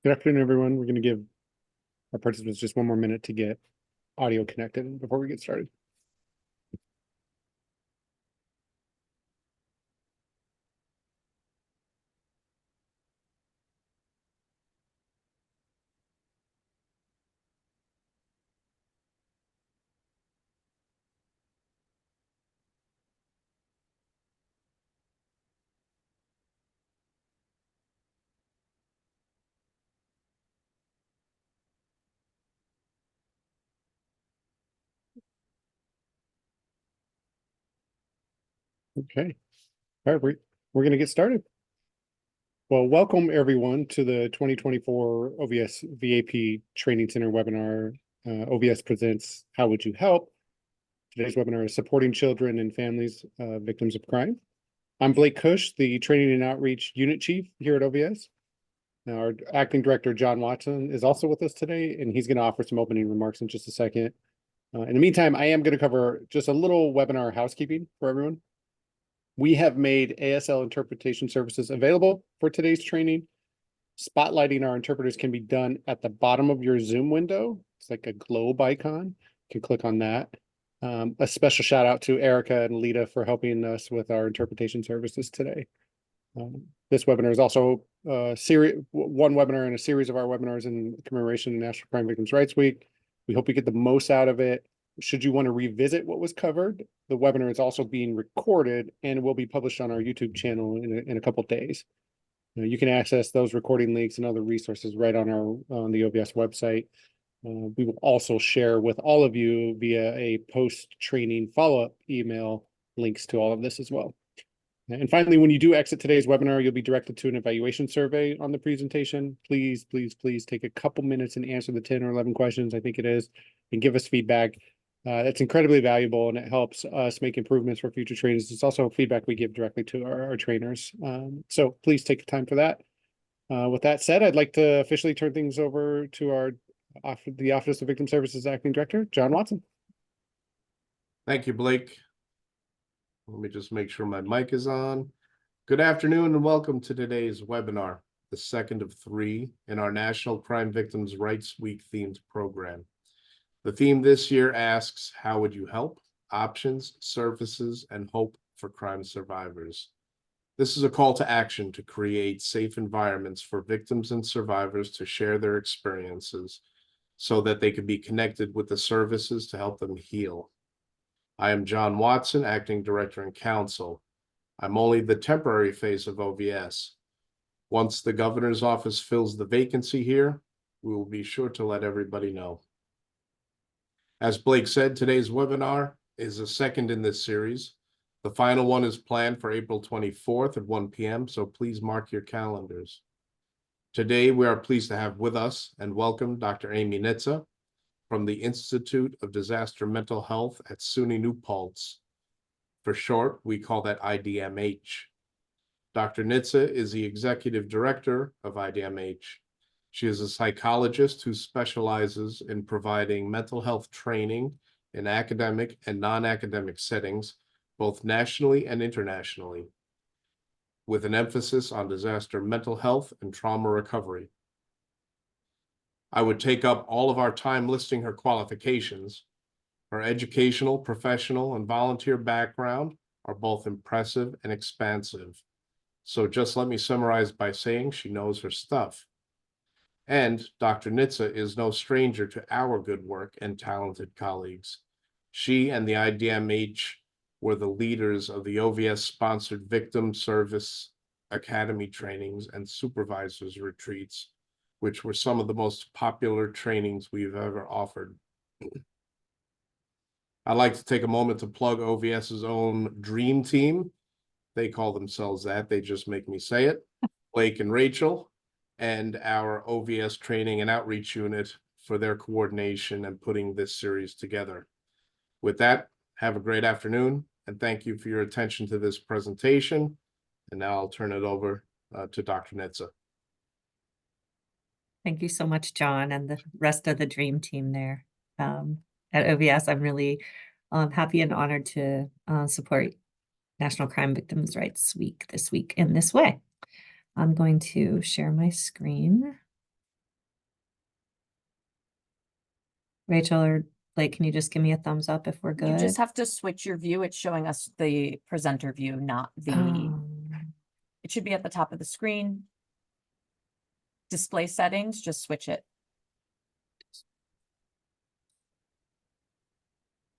Good afternoon, everyone. We're going to give our participants just one more minute to get audio connected before we get started. Okay. All right, we're going to get started. Well, welcome everyone to the 2024 OVS VAP Training Center webinar. OVS presents How Would You Help? Today's webinar is Supporting Children and Families Victims of Crime. I'm Blake Cush, the Training and Outreach Unit Chief here at OVS. Now, our Acting Director, John Watson, is also with us today, and he's going to offer some opening remarks in just a second. In the meantime, I am going to cover just a little webinar housekeeping for everyone. We have made ASL interpretation services available for today's training. Spotlighting our interpreters can be done at the bottom of your Zoom window. It's like a globe icon. You can click on that. A special shout out to Erica and Lita for helping us with our interpretation services today. This webinar is also one webinar in a series of our webinars in commemoration of National Crime Victims' Rights Week. We hope you get the most out of it. Should you want to revisit what was covered, the webinar is also being recorded and will be published on our YouTube channel in a couple of days. You can access those recording links and other resources right on the OVS website. We will also share with all of you via a post-training follow-up email links to all of this as well. And finally, when you do exit today's webinar, you'll be directed to an evaluation survey on the presentation. Please, please, please take a couple minutes and answer the 10 or 11 questions, I think it is, and give us feedback. That's incredibly valuable, and it helps us make improvements for future trainings. It's also feedback we give directly to our trainers. So please take the time for that. With that said, I'd like to officially turn things over to the Office of Victim Services Acting Director, John Watson. Thank you, Blake. Let me just make sure my mic is on. Good afternoon and welcome to today's webinar, the second of 3 in our National Crime Victims' Rights Week themed program. The theme this year asks, how would you help? Options, services, and hope for crime survivors. This is a call to action to create safe environments for victims and survivors to share their experiences so that they can be connected with the services to help them heal. I am John Watson, Acting Director and Counsel. I'm only the temporary face of OVS. Once the Governor's Office fills the vacancy here, we will be sure to let everybody know. As Blake said, today's webinar is the second in this series. The final one is planned for April 24th at 1 p.m., so please mark your calendars. Today, we are pleased to have with us and welcome Dr. Amy Nitze from the Institute of Disaster Mental Health at SUNY New Paltz. For short, we call that IDMH. Dr. Nitze is the Executive Director of IDMH. She is a psychologist who specializes in providing mental health training in academic and non-academic settings, both nationally and internationally, with an emphasis on disaster mental health and trauma recovery. I would take up all of our time listing her qualifications. Her educational, professional, and volunteer background are both impressive and expansive. So just let me summarize by saying she knows her stuff. And Dr. Nitze is no stranger to our good work and talented colleagues. She and the IDMH were the leaders of the OVS-sponsored Victim Service Academy trainings and supervisors retreats, which were some of the most popular trainings we've ever offered. I'd like to take a moment to plug OVS's own dream team. They call themselves that. They just make me say it. Blake and Rachel, and our OVS Training and Outreach Unit for their coordination and putting this series together. With that, have a great afternoon, and thank you for your attention to this presentation. And now I'll turn it over to Dr. Nitze. Thank you so much, John, and the rest of the dream team there. At OVS, I'm really happy and honored to support National Crime Victims' Rights Week this week in this way. I'm going to share my screen. Rachel or Blake, can you just give me a thumbs up if we're You good? just have to switch your view. It's showing us the presenter view, not the, it should be at the top of the screen. Display settings, just switch it.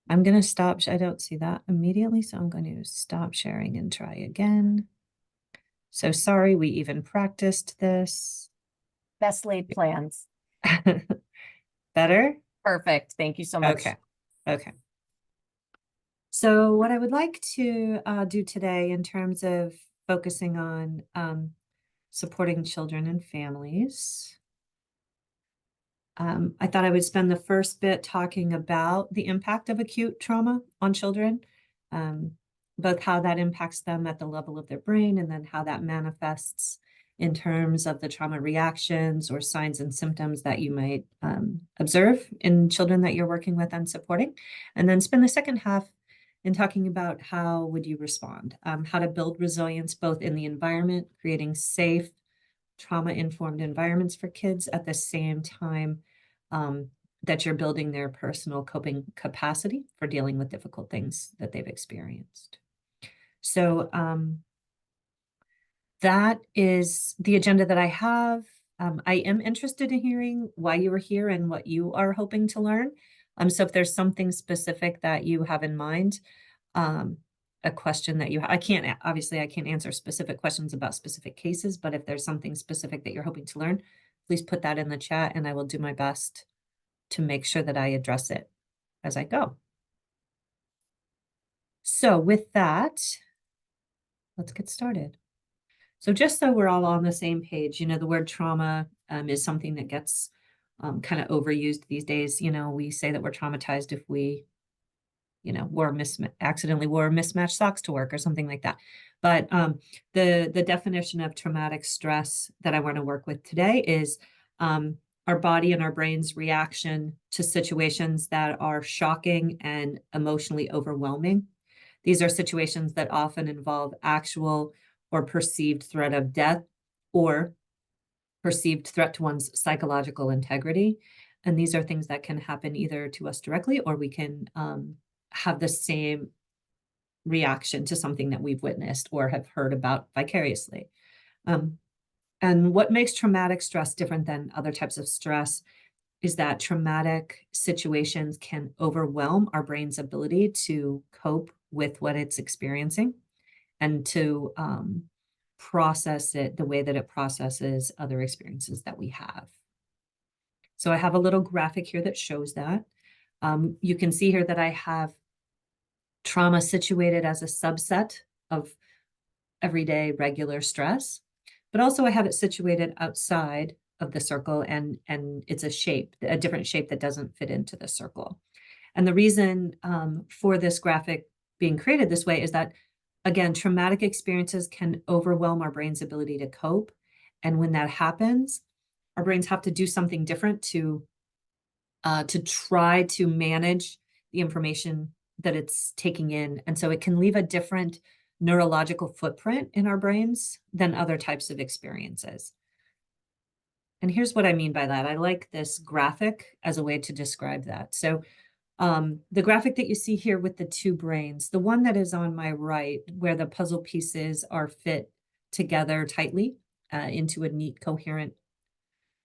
I'm going to stop. I don't see that immediately, so I'm going to stop sharing and try again. So sorry, we even practiced this. Best laid plans. Better? Perfect. Thank you so much. Okay. Okay. So what I would like to do today in terms of focusing on supporting children and families, I thought I would spend the first bit talking about the impact of acute trauma on children, both how that impacts them at the level of their brain and then how that manifests in terms of the trauma reactions or signs and symptoms that you might observe in children that you're working with and supporting. And then spend the second half in talking about how would you respond, how to build resilience both in the environment, creating safe, trauma-informed environments for kids at the same time that you're building their personal coping capacity for dealing with difficult things that they've experienced. So that is the agenda that I have. I am interested in hearing why you were here and what you are hoping to learn. So if there's something specific that you have in mind, a question that I can't answer specific questions about specific cases, but if there's something specific that you're hoping to learn, please put that in the chat and I will do my best to make sure that I address it as I go. So with that, let's get started. So just so we're all on the same page, the word trauma is something that gets kind of overused these days. We say that we're traumatized if we accidentally wore mismatched socks to work or something like that. But the definition of traumatic stress that I want to work with today is our body and our brain's reaction to situations that are shocking and emotionally overwhelming. These are situations that often involve actual or perceived threat of death or perceived threat to one's psychological integrity. And these are things that can happen either to us directly or we can have the same reaction to something that we've witnessed or have heard about vicariously. And what makes traumatic stress different than other types of stress is that traumatic situations can overwhelm our brain's ability to cope with what it's experiencing and to process it the way that it processes other experiences that we have. So I have a little graphic here that shows that. You can see here that I have trauma situated as a subset of everyday regular stress, but also I have it situated outside of the circle and it's a different shape that doesn't fit into the circle. And the reason for this graphic being created this way is that, again, traumatic experiences can overwhelm our brain's ability to cope. And when that happens, our brains have to do something different to try to manage the information that it's taking in. And so it can leave a different neurological footprint in our brains than other types of experiences. And here's what I mean by that. I like this graphic as a way to describe that. So the graphic that you see here with the two brains, the one that is on my right, where the puzzle pieces are fit together tightly into a neat, coherent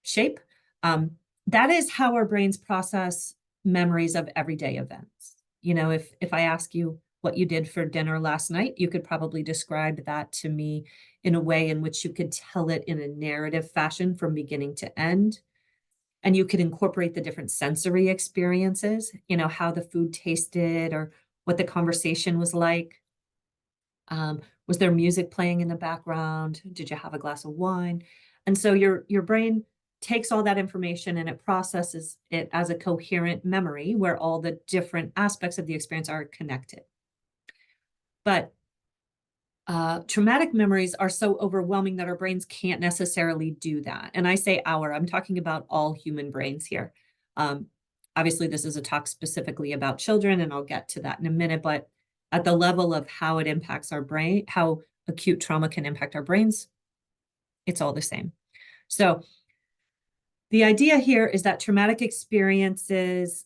shape, that is how our brains process memories of everyday events. If I ask you what you did for dinner last night, you could probably describe that to me in a way in which you could tell it in a narrative fashion from beginning to end. And you could incorporate the different sensory experiences, how the food tasted or what the conversation was like. Was there music playing in the background? Did you have a glass of wine? And so your brain takes all that information and it processes it as a coherent memory where all the different aspects of the experience are connected. But traumatic memories are so overwhelming that our brains can't necessarily do that. And I say I'm talking about all human brains here. Obviously, this is a talk specifically about children, and I'll get to that in a minute, but at the level of how it impacts our brain, how acute trauma can impact our brains, it's all the same. So The idea here is that traumatic experiences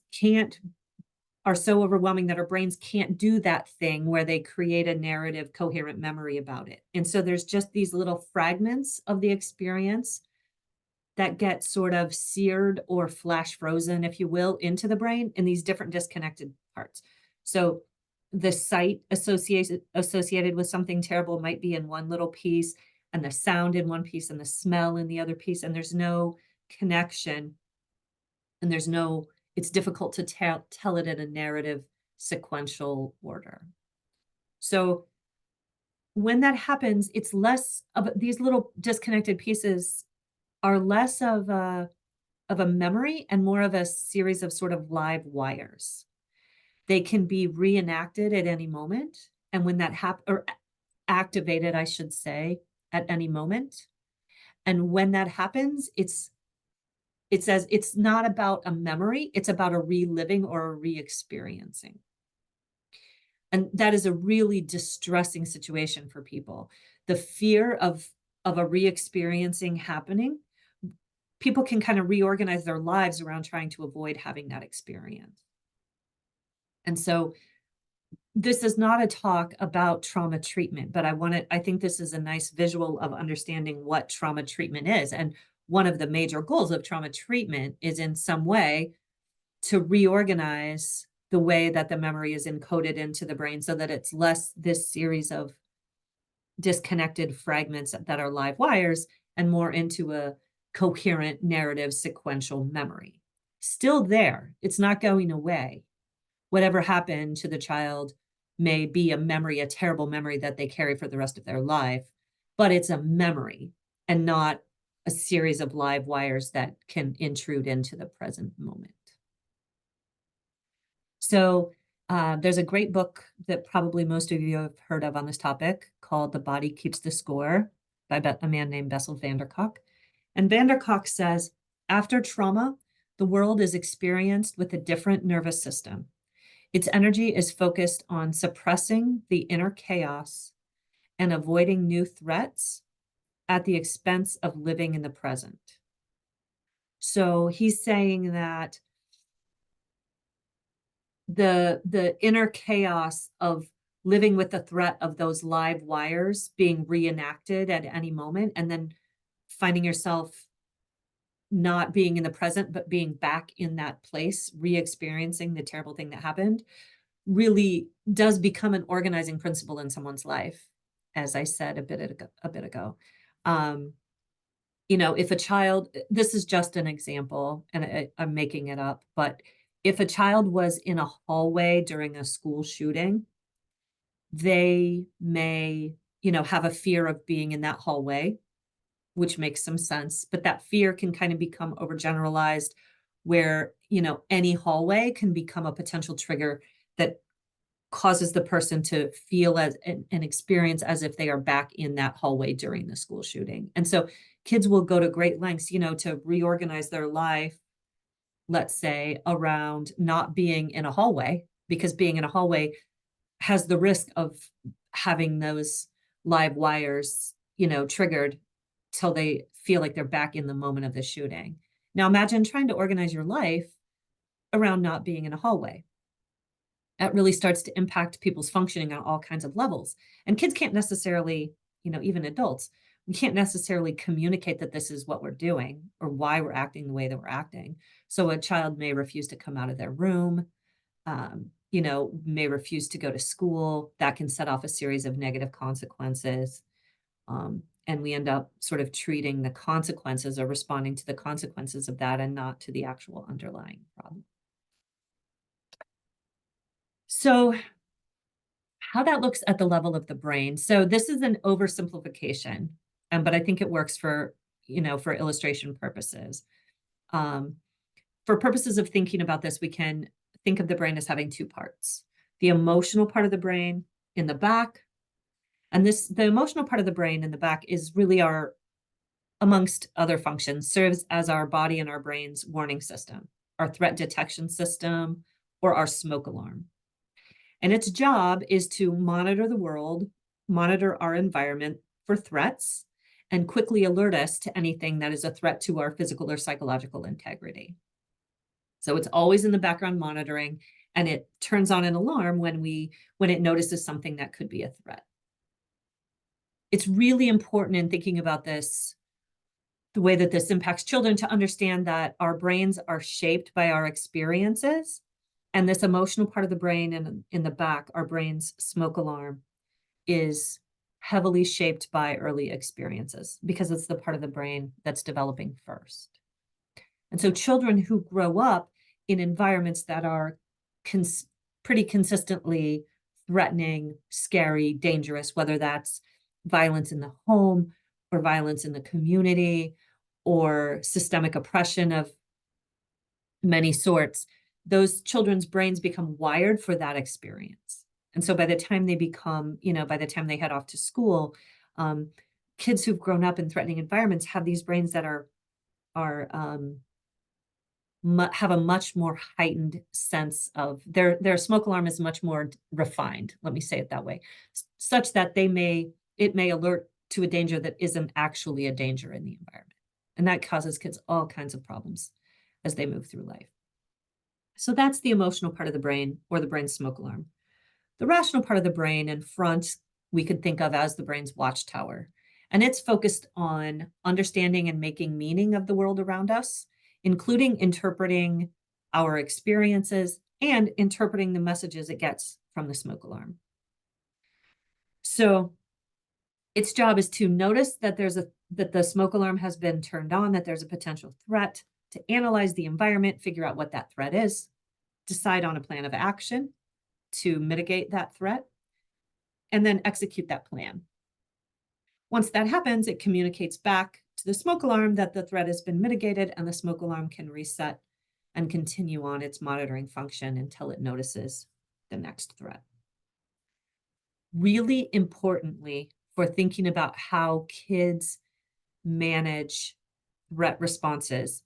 are so overwhelming that our brains can't do that thing where they create a narrative, coherent memory about it. And so there's just these little fragments of the experience that get sort of seared or flash frozen, if you will, into the brain in these different disconnected parts. So the sight associated with something terrible might be in one little piece, and the sound in one piece, and the smell in the other piece, and there's no connection, and it's difficult to tell it in a narrative sequential order. So when that happens, it's less of these little disconnected pieces are less of a memory and more of a series of sort of live wires. They can be reenacted at any moment. And when that or activated, I should say, at any moment. And when that happens, it's not about a memory, it's about a reliving or a re-experiencing. And that is a really distressing situation for people. The fear of a re-experiencing happening, people can kind of reorganize their lives around trying to avoid having that experience. And so this is not a talk about trauma treatment, but I think this is a nice visual of understanding what trauma treatment is. And one of the major goals of trauma treatment is in some way to reorganize the way that the memory is encoded into the brain so that it's less this series of disconnected fragments that are live wires and more into a coherent narrative sequential memory. Still there, it's not going away. Whatever happened to the child may be a memory, a terrible memory that they carry for the rest of their life, but it's a memory and not a series of live wires that can intrude into the present moment. So there's a great book that probably most of you have heard of on this topic called The Body Keeps the Score by a man named Bessel van der Kolk. And van der Kolk says, after trauma, the world is experienced with a different nervous system. Its energy is focused on suppressing the inner chaos and avoiding new threats at the expense of living in the present. So he's saying that the inner chaos of living with the threat of those live wires being reenacted at any moment, and then finding yourself not being in the present, but being back in that place, re-experiencing the terrible thing that happened, really does become an organizing principle in someone's life, as I said a bit ago. If a child, this is just an example, and I'm making it up, but if a child was in a hallway during a school shooting, they may, have a fear of being in that hallway, which makes some sense, but that fear can kind of become overgeneralized where, any hallway can become a potential trigger that causes the person to feel as an experience as if they are back in that hallway during the school shooting. And so kids will go to great lengths, to reorganize their life, let's say, around not being in a hallway, because being in a hallway has the risk of having those live wires, triggered till they feel like they're back in the moment of the shooting. Now imagine trying to organize your life around not being in a hallway. That really starts to impact people's functioning on all kinds of levels. And kids can't necessarily, even adults, we can't necessarily communicate that this is what we're doing or why we're acting the way that we're acting. So a child may refuse to come out of their room, may refuse to go to school. That can set off a series of negative consequences. And we end up sort of treating the consequences or responding to the consequences of that and not to the actual underlying problem. So how that looks at the level of the brain. So this is an oversimplification, but I think it works for illustration purposes. For purposes of thinking about this, we can think of the brain as having two parts. The emotional part of the brain in the back, and the emotional part of the brain in the back is really amongst other functions, serves as our body and our brain's warning system, our threat detection system, or our smoke alarm. And its job is to monitor the world, monitor our environment for threats, and quickly alert us to anything that is a threat to our physical or psychological integrity. So it's always in the background monitoring, and it turns on an alarm when it notices something that could be a threat. It's really important in thinking about this, the way that this impacts children, to understand that our brains are shaped by our experiences, and this emotional part of the brain and in the back, our brain's smoke alarm, is heavily shaped by early experiences because it's the part of the brain that's developing first. And so children who grow up in environments that are pretty consistently threatening, scary, dangerous, whether that's violence in the home or violence in the community or systemic oppression of many sorts, those children's brains become wired for that experience. And so by the time they become, by the time they head off to school, kids who've grown up in threatening environments have these brains that have a much more heightened sense of their smoke alarm is much more refined, let me say it that way, such that it may alert to a danger that isn't actually a danger in the environment. And that causes kids all kinds of problems as they move through life. So that's the emotional part of the brain, or the brain's smoke alarm. The rational part of the brain in front, we could think of as the brain's watchtower. And it's focused on understanding and making meaning of the world around us, including interpreting our experiences and interpreting the messages it gets from the smoke alarm. So its job is to notice that that the smoke alarm has been turned on, that there's a potential threat, to analyze the environment, figure out what that threat is, decide on a plan of action to mitigate that threat, and then execute that plan. Once that happens, it communicates back to the smoke alarm that the threat has been mitigated, and the smoke alarm can reset and continue on its monitoring function until it notices the next threat. Really importantly, for thinking about how kids manage threat responses,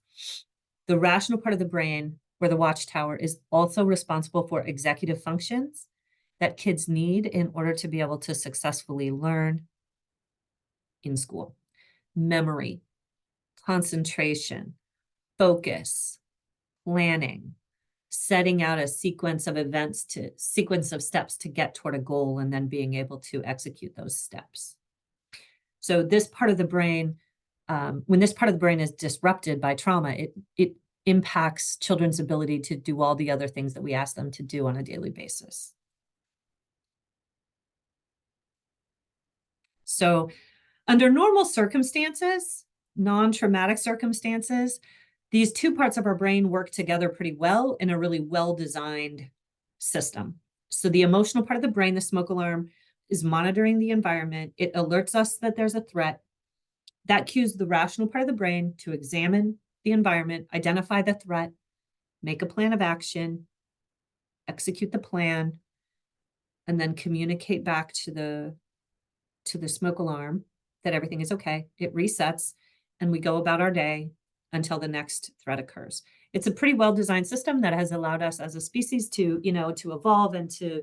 the rational part of the brain, or the watchtower, is also responsible for executive functions that kids need in order to be able to successfully learn in school. Memory, concentration, focus, planning, setting out a sequence of steps to get toward a goal, and then being able to execute those steps. So this part of the brain, when this part of the brain is disrupted by trauma, it impacts children's ability to do all the other things that we ask them to do on a daily basis. So under normal circumstances, non-traumatic circumstances, these two parts of our brain work together pretty well in a really well-designed system. So the emotional part of the brain, the smoke alarm, is monitoring the environment. It alerts us that there's a threat. That cues the rational part of the brain to examine the environment, identify the threat, make a plan of action, execute the plan, and then communicate back to the smoke alarm that everything is okay. It resets, and we go about our day until the next threat occurs. It's a pretty well-designed system that has allowed us as a species to evolve and to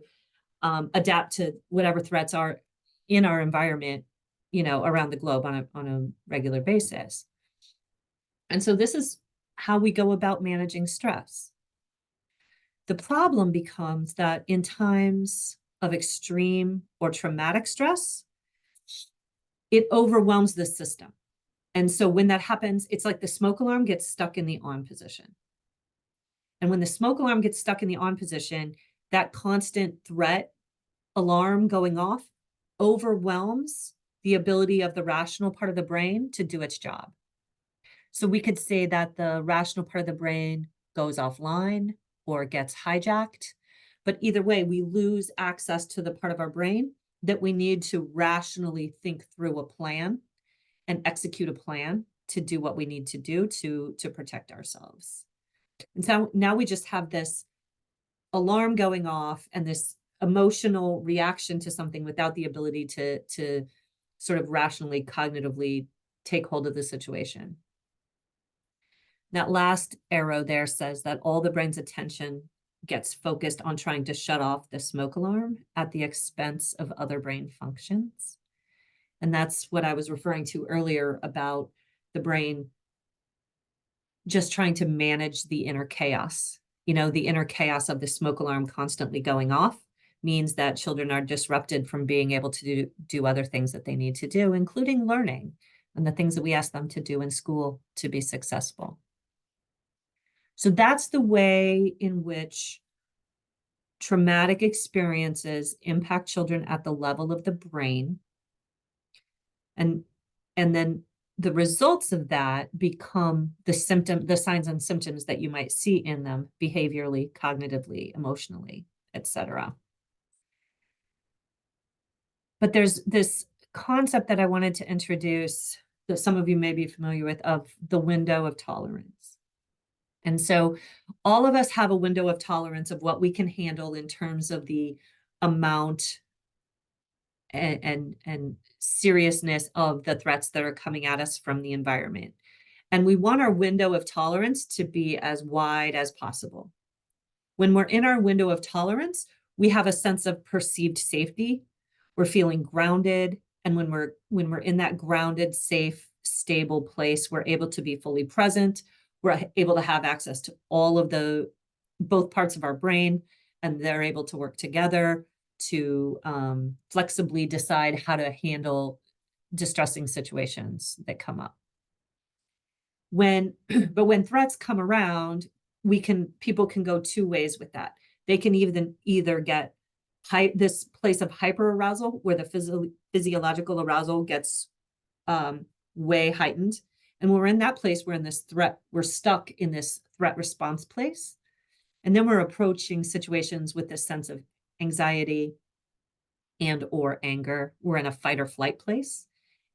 adapt to whatever threats are in our environment, around the globe on a regular basis. And so this is how we go about managing stress. The problem becomes that in times of extreme or traumatic stress, it overwhelms the system. And so when that happens, it's like the smoke alarm gets stuck in the on position. And when the smoke alarm gets stuck in the on position, that constant threat alarm going off overwhelms the ability of the rational part of the brain to do its job. So we could say that the rational part of the brain goes offline or gets hijacked. But either way, we lose access to the part of our brain that we need to rationally think through a plan and execute a plan to do what we need to do to protect ourselves. And so now we just have this alarm going off and this emotional reaction to something without the ability to sort of rationally, cognitively take hold of the situation. That last arrow there says that all the brain's attention gets focused on trying to shut off the smoke alarm at the expense of other brain functions. And that's what I was referring to earlier about the brain just trying to manage the inner chaos. You know, the inner chaos of the smoke alarm constantly going off means that children are disrupted from being able to do other things that they need to do, including learning and the things that we ask them to do in school to be successful. So that's the way in which traumatic experiences impact children at the level of the brain. And then the results of that become the signs and symptoms that you might see in them behaviorally, cognitively, emotionally, etc. But there's this concept that I wanted to introduce that some of you may be familiar with, of the window of tolerance. And so all of us have a window of tolerance of what we can handle in terms of the amount and seriousness of the threats that are coming at us from the environment. And we want our window of tolerance to be as wide as possible. When we're in our window of tolerance, we have a sense of perceived safety. We're feeling grounded. And when we're in that grounded, safe, stable place, we're able to be fully present. We're able to have access to all of both parts of our brain, and they're able to work together to flexibly decide how to handle distressing situations that come up. But when threats come around, people can go two ways with that. They can either get this place of hyperarousal, where the physiological arousal gets way heightened. And when we're in that place, we're stuck in this threat response place. And then we're approaching situations with this sense of anxiety and or anger. We're in a fight or flight place.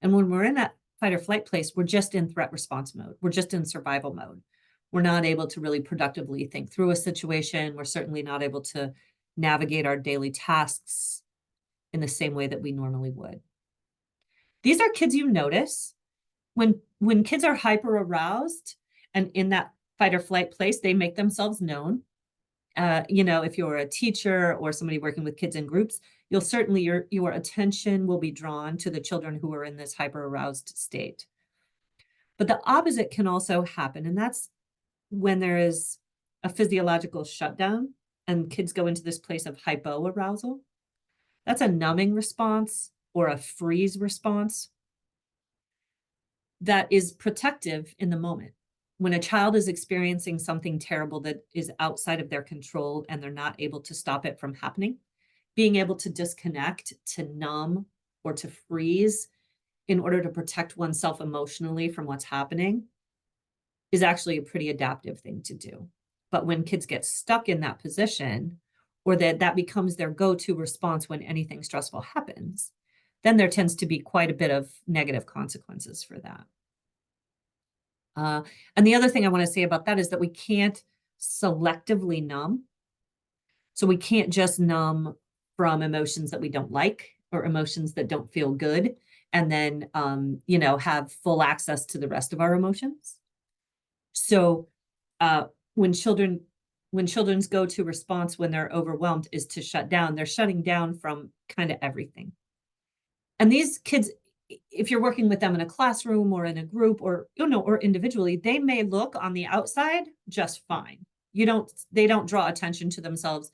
And when we're in that fight or flight place, we're just in threat response mode. We're just in survival mode. We're not able to really productively think through a situation. We're certainly not able to navigate our daily tasks in the same way that we normally would. These are kids you notice. When kids are hyper aroused and in that fight or flight place, they make themselves known. If you're a teacher or somebody working with kids in groups, you'll certainly, your attention will be drawn to the children who are in this hyper aroused state. But the opposite can also happen, and that's when there is a physiological shutdown and kids go into this place of hypoarousal. That's a numbing response or a freeze response that is protective in the moment. When a child is experiencing something terrible that is outside of their control and they're not able to stop it from happening, being able to disconnect, to numb, or to freeze in order to protect oneself emotionally from what's happening is actually a pretty adaptive thing to do. But when kids get stuck in that position, or that becomes their go-to response when anything stressful happens, then there tends to be quite a bit of negative consequences for that. And the other thing I want to say about that is that we can't selectively numb. So we can't just numb from emotions that we don't like or emotions that don't feel good, and then, have full access to the rest of our emotions. So when children's go-to response when they're overwhelmed is to shut down, they're shutting down from kind of everything. And these kids, if you're working with them in a classroom or in a group or individually, they may look on the outside just fine. They don't draw attention to themselves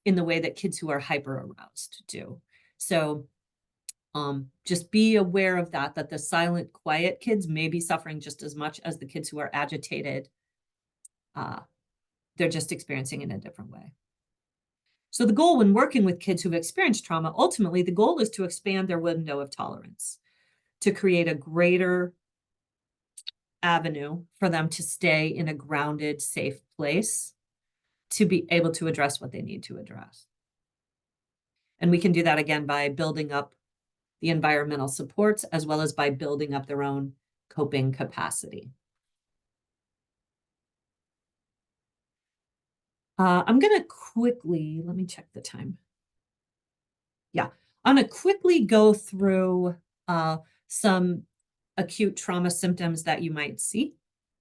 in the way that kids who are hyper aroused do. So just be aware of that the silent, quiet kids may be suffering just as much as the kids who are agitated. They're just experiencing it in a different way. So the goal when working with kids who've experienced trauma, ultimately the goal is to expand their window of tolerance, to create a greater avenue for them to stay in a grounded, safe place, to be able to address what they need to address. And we can do that again by building up the environmental supports, as well as by building up their own coping capacity. I'm going to quickly, let me check the time. Yeah, I'm going to quickly go through some acute trauma symptoms that you might see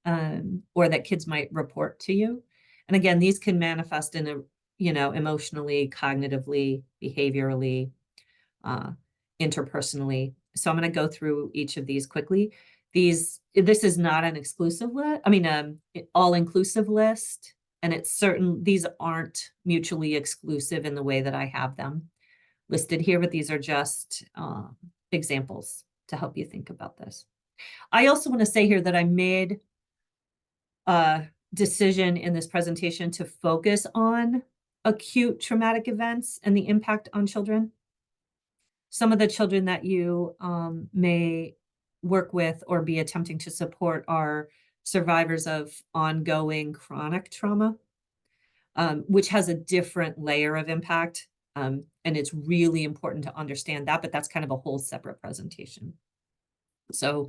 or that kids might report to you. And again, these can manifest in emotionally, cognitively, behaviorally, interpersonally. So I'm going to go through each of these quickly. This is not an exclusive list. I mean, all-inclusive list, and these aren't mutually exclusive in the way that I have them listed here, but these are just examples to help you think about this. I also want to say here that I made a decision in this presentation to focus on acute traumatic events and the impact on children. Some of the children that you may work with or be attempting to support are survivors of ongoing chronic trauma, which has a different layer of impact. And it's really important to understand that, but that's kind of a whole separate presentation. So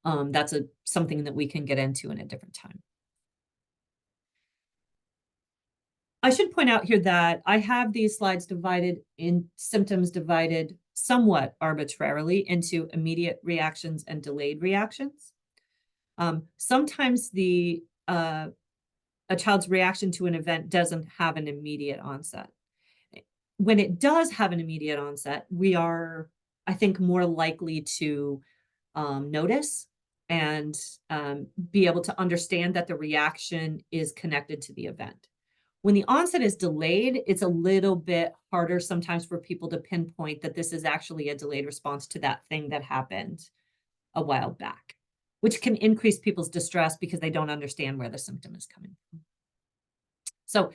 that's something that we can get into in a different time. I should point out here that I have these slides symptoms divided somewhat arbitrarily into immediate reactions and delayed reactions. Sometimes a child's reaction to an event doesn't have an immediate onset. When it does have an immediate onset, we are, I think, more likely to notice and be able to understand that the reaction is connected to the event. When the onset is delayed, it's a little bit harder sometimes for people to pinpoint that this is actually a delayed response to that thing that happened a while back, which can increase people's distress because they don't understand where the symptom is coming from. So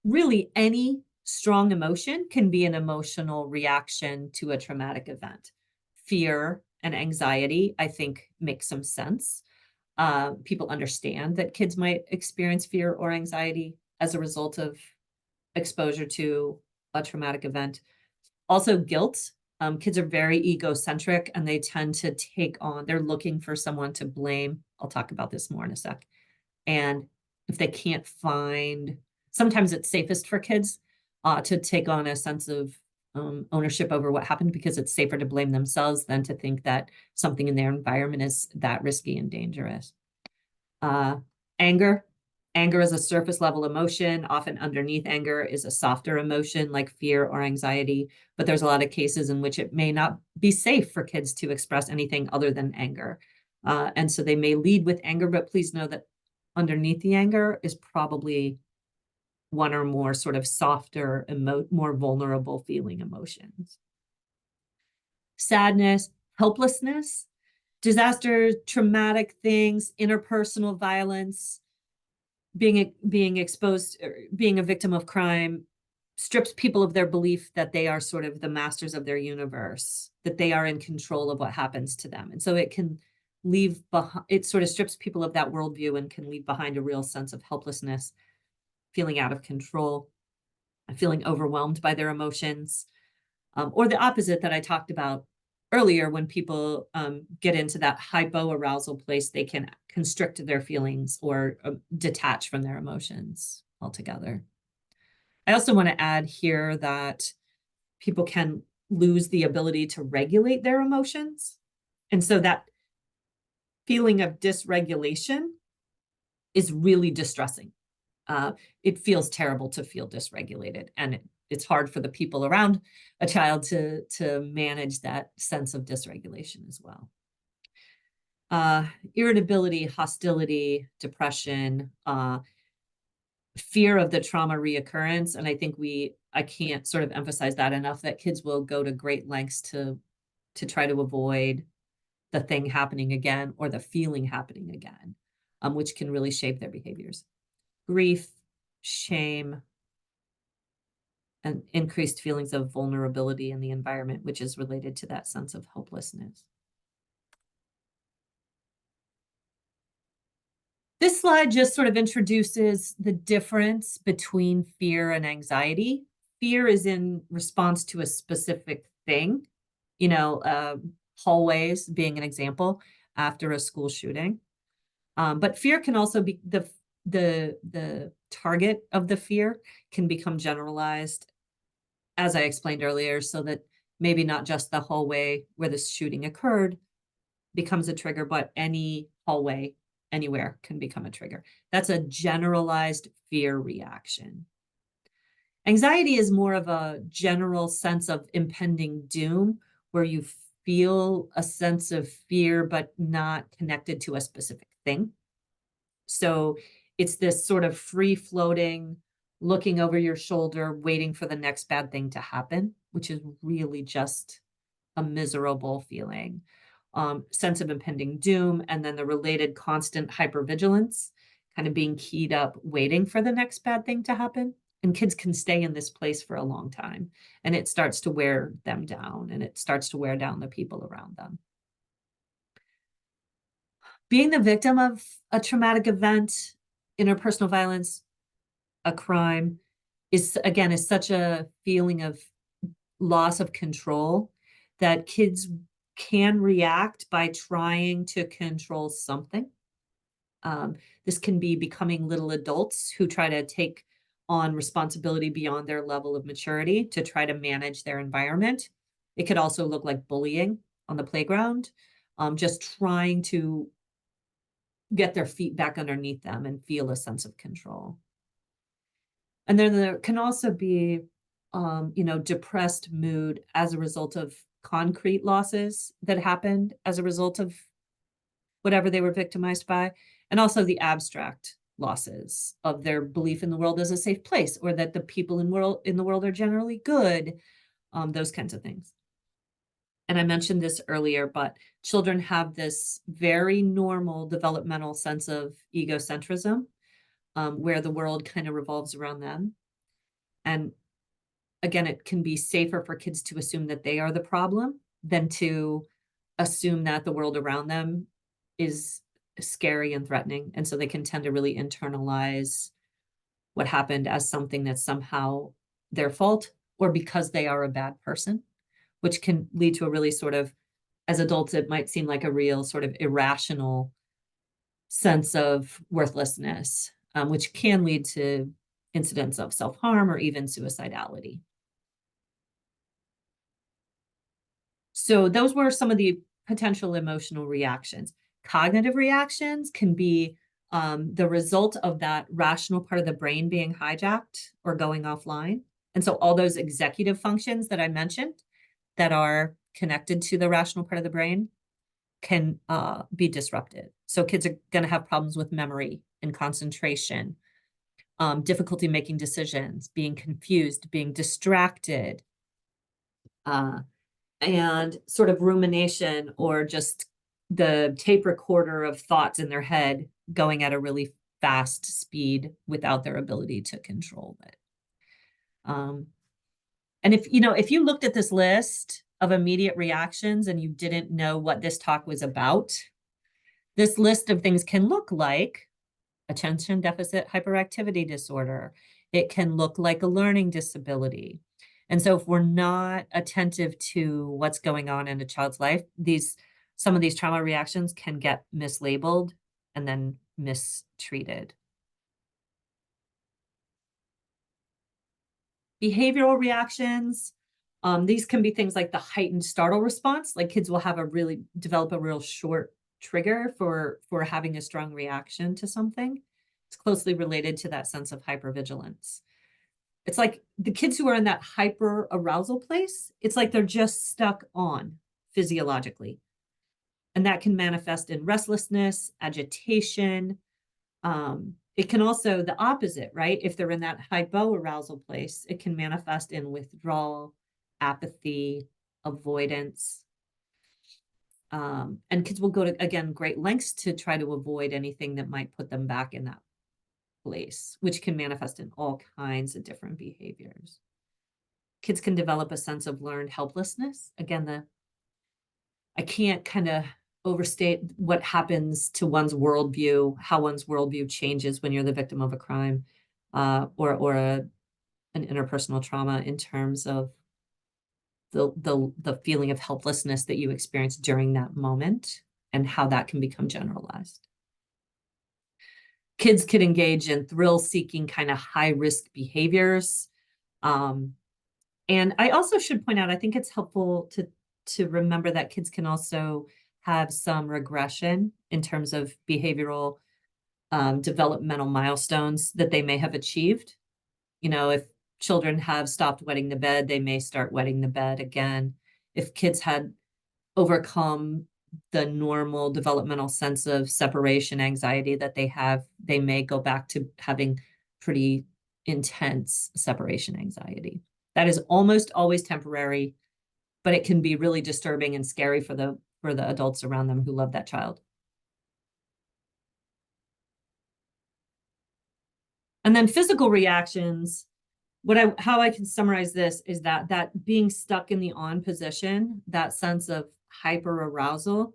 really, any strong emotion can be an emotional reaction to a traumatic event. Fear and anxiety, I think, make some sense. People understand that kids might experience fear or anxiety as a result of exposure to a traumatic event. Also, guilt. Kids are very egocentric and they tend to they're looking for someone to blame. I'll talk about this more in a sec. And if they can't sometimes it's safest for kids to take on a sense of ownership over what happened because it's safer to blame themselves than to think that something in their environment is that risky and dangerous. Anger. Anger is a surface level emotion. Often underneath anger is a softer emotion like fear or anxiety, but there's a lot of cases in which it may not be safe for kids to express anything other than anger. And so they may lead with anger, but please know that underneath the anger is probably one or more sort of softer, more vulnerable feeling emotions. Sadness, helplessness, disaster, traumatic things, interpersonal violence, being exposed, or being a victim of crime strips people of their belief that they are sort of the masters of their universe, that they are in control of what happens to them. And so it can it sort of strips people of that worldview and can leave behind a real sense of helplessness, feeling out of control, feeling overwhelmed by their emotions, or the opposite that I talked about earlier. When people get into that hypoarousal place, they can constrict their feelings or detach from their emotions altogether. I also want to add here that people can lose the ability to regulate their emotions. And so that feeling of dysregulation is really distressing. It feels terrible to feel dysregulated, and it's hard for the people around a child to manage that sense of dysregulation as well. Irritability, hostility, depression, fear of the trauma reoccurrence. And I think I can't sort of emphasize that enough, that kids will go to great lengths to try to avoid the thing happening again or the feeling happening again, which can really shape their behaviors. Grief, shame, and increased feelings of vulnerability in the environment, which is related to that sense of hopelessness. This slide just sort of introduces the difference between fear and anxiety. Fear is in response to a specific thing, hallways being an example after a school shooting. But fear can also be the target of the fear can become generalized, as I explained earlier, so that maybe not just the hallway where the shooting occurred becomes a trigger, but any hallway anywhere can become a trigger. That's a generalized fear reaction. Anxiety is more of a general sense of impending doom, where you feel a sense of fear, but not connected to a specific thing. So it's this sort of free floating, looking over your shoulder, waiting for the next bad thing to happen, which is really just a miserable feeling. Sense of impending doom, and then the related constant hypervigilance, kind of being keyed up, waiting for the next bad thing to happen. And kids can stay in this place for a long time, and it starts to wear them down, and it starts to wear down the people around them. Being the victim of a traumatic event, interpersonal violence, a crime, is such a feeling of loss of control that kids can react by trying to control something. This can be becoming little adults who try to take on responsibility beyond their level of maturity to try to manage their environment. It could also look like bullying on the playground, just trying to get their feet back underneath them and feel a sense of control. And then there can also be, depressed mood as a result of concrete losses that happened as a result of whatever they were victimized by, and also the abstract losses of their belief in the world as a safe place, or that the people in the world are generally good, those kinds of things. And I mentioned this earlier, but children have this very normal developmental sense of egocentrism, where the world kind of revolves around them. And again, it can be safer for kids to assume that they are the problem than to assume that the world around them is scary and threatening. And so they can tend to really internalize what happened as something that's somehow their fault, or because they are a bad person, which can lead to a really sort of, as adults, it might seem like a real sort of irrational sense of worthlessness, which can lead to incidents of self-harm or even suicidality. So those were some of the potential emotional reactions. Cognitive reactions can be the result of that rational part of the brain being hijacked or going offline. And so all those executive functions that I mentioned that are connected to the rational part of the brain can be disrupted. So kids are going to have problems with memory and concentration, difficulty making decisions, being confused, being distracted, and sort of rumination, or just the tape recorder of thoughts in their head going at a really fast speed without their ability to control it. And if you looked at this list of immediate reactions and you didn't know what this talk was about, this list of things can look like attention deficit hyperactivity disorder. It can look like a learning disability. And so if we're not attentive to what's going on in a child's life, some of these trauma reactions can get mislabeled and then mistreated. Behavioral reactions, these can be things like the heightened startle response. Like kids will develop a real short trigger for having a strong reaction to something. It's closely related to that sense of hypervigilance. It's like the kids who are in that hyper arousal place, it's like they're just stuck on physiologically. And that can manifest in restlessness, agitation. It can also, the opposite, right? If they're in that hypoarousal place, it can manifest in withdrawal, apathy, avoidance. And kids will go to, again, great lengths to try to avoid anything that might put them back in that place, which can manifest in all kinds of different behaviors. Kids can develop a sense of learned helplessness. Again, I can't kind of overstate what happens to one's worldview, how one's worldview changes when you're the victim of a crime or an interpersonal trauma, in terms of the feeling of helplessness that you experience during that moment and how that can become generalized. Kids could engage in thrill-seeking kind of high-risk behaviors. And I also should point out, I think it's helpful to remember that kids can also have some regression in terms of behavioral developmental milestones that they may have achieved. If children have stopped wetting the bed, they may start wetting the bed again. If kids had overcome the normal developmental sense of separation anxiety that they have. They may go back to having pretty intense separation anxiety. That is almost always temporary, but it can be really disturbing and scary for the adults around them who love that child. And then physical reactions, how I can summarize this is that being stuck in the on position, that sense of hyperarousal,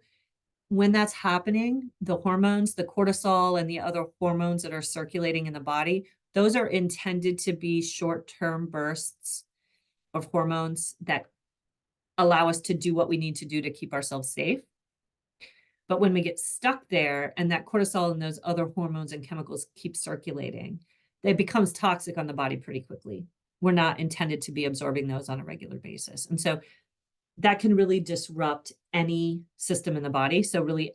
when that's happening, the hormones, the cortisol and the other hormones that are circulating in the body, those are intended to be short-term bursts of hormones that allow us to do what we need to do to keep ourselves safe. But when we get stuck there and that cortisol and those other hormones and chemicals keep circulating, it becomes toxic on the body pretty quickly. We're not intended to be absorbing those on a regular basis. And so that can really disrupt any system in the body. So really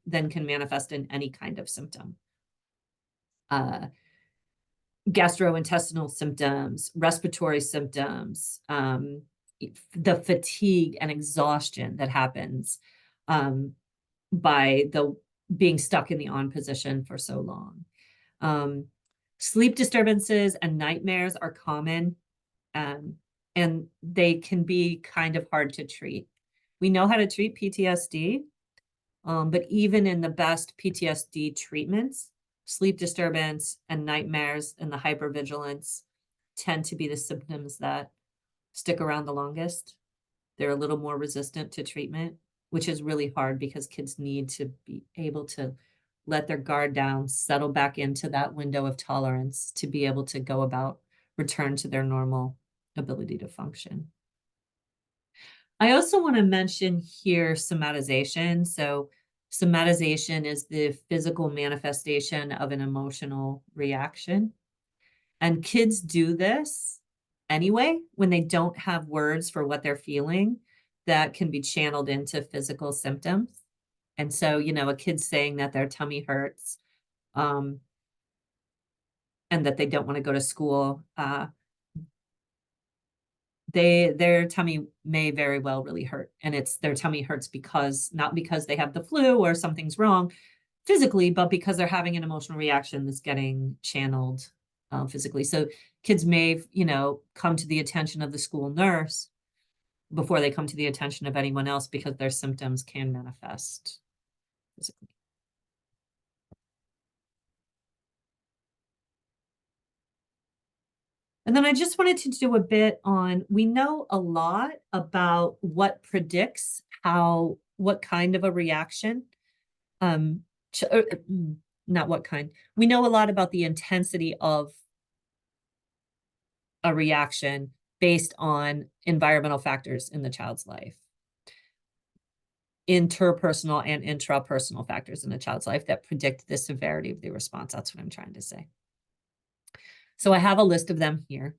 then can manifest in any kind of symptom. Gastrointestinal symptoms, respiratory symptoms, the fatigue and exhaustion that happens by the being stuck in the on position for so long. Sleep disturbances and nightmares are common, and they can be kind of hard to treat. We know how to treat PTSD, but even in the best PTSD treatments, sleep disturbance and nightmares and the hypervigilance tend to be the symptoms that stick around the longest. They're a little more resistant to treatment, which is really hard because kids need to be able to let their guard down, settle back into that window of tolerance to be able to go about, return to their normal ability to function. I also want to mention here somatization. So somatization is the physical manifestation of an emotional reaction. And kids do this anyway when they don't have words for what they're feeling that can be channeled into physical symptoms. And so, a kid saying that their tummy hurts and that they don't want to go to school, their tummy may very well really hurt. And their tummy hurts not because they have the flu or something's wrong physically, but because they're having an emotional reaction that's getting channeled physically. So kids may, come to the attention of the school nurse before they come to the attention of anyone else because their symptoms can manifest physically. And then I just wanted to do a bit on, we know a lot about what predicts what kind of a reaction, not what kind. We know a lot about the intensity of a reaction based on environmental factors in the child's life. Interpersonal and intrapersonal factors in a child's life that predict the severity of the response. That's what I'm trying to say. So I have a list of them here.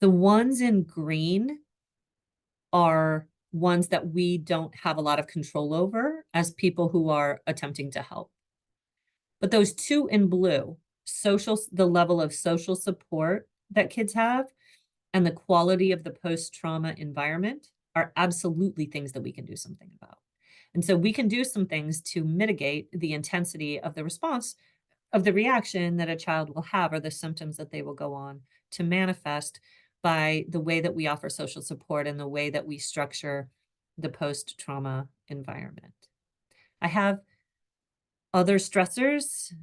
The ones in green are ones that we don't have a lot of control over as people who are attempting to help. But those two in blue, the level of social support that kids have and the quality of the post-trauma environment are absolutely things that we can do something about. And so we can do some things to mitigate the intensity of the response of the reaction that a child will have or the symptoms that they will go on to manifest by the way that we offer social support and the way that we structure the post-trauma environment. I have other stressors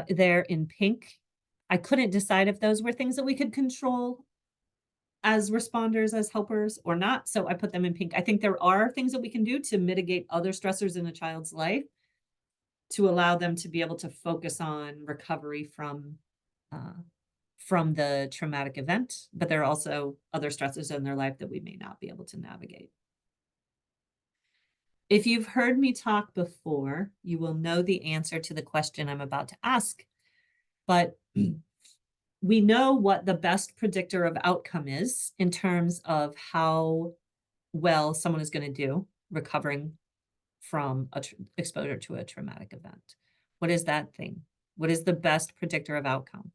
there in pink. I couldn't decide if those were things that we could control as responders, as helpers or not. So I put them in pink. I think there are things that we can do to mitigate other stressors in a child's life to allow them to be able to focus on recovery from the traumatic event, but there are also other stresses in their life that we may not be able to navigate. If you've heard me talk before, you will know the answer to the question I'm about to ask, but we know what the best predictor of outcome is in terms of how well someone is going to do recovering from exposure to a traumatic event. What is that thing? What is the best predictor of outcome?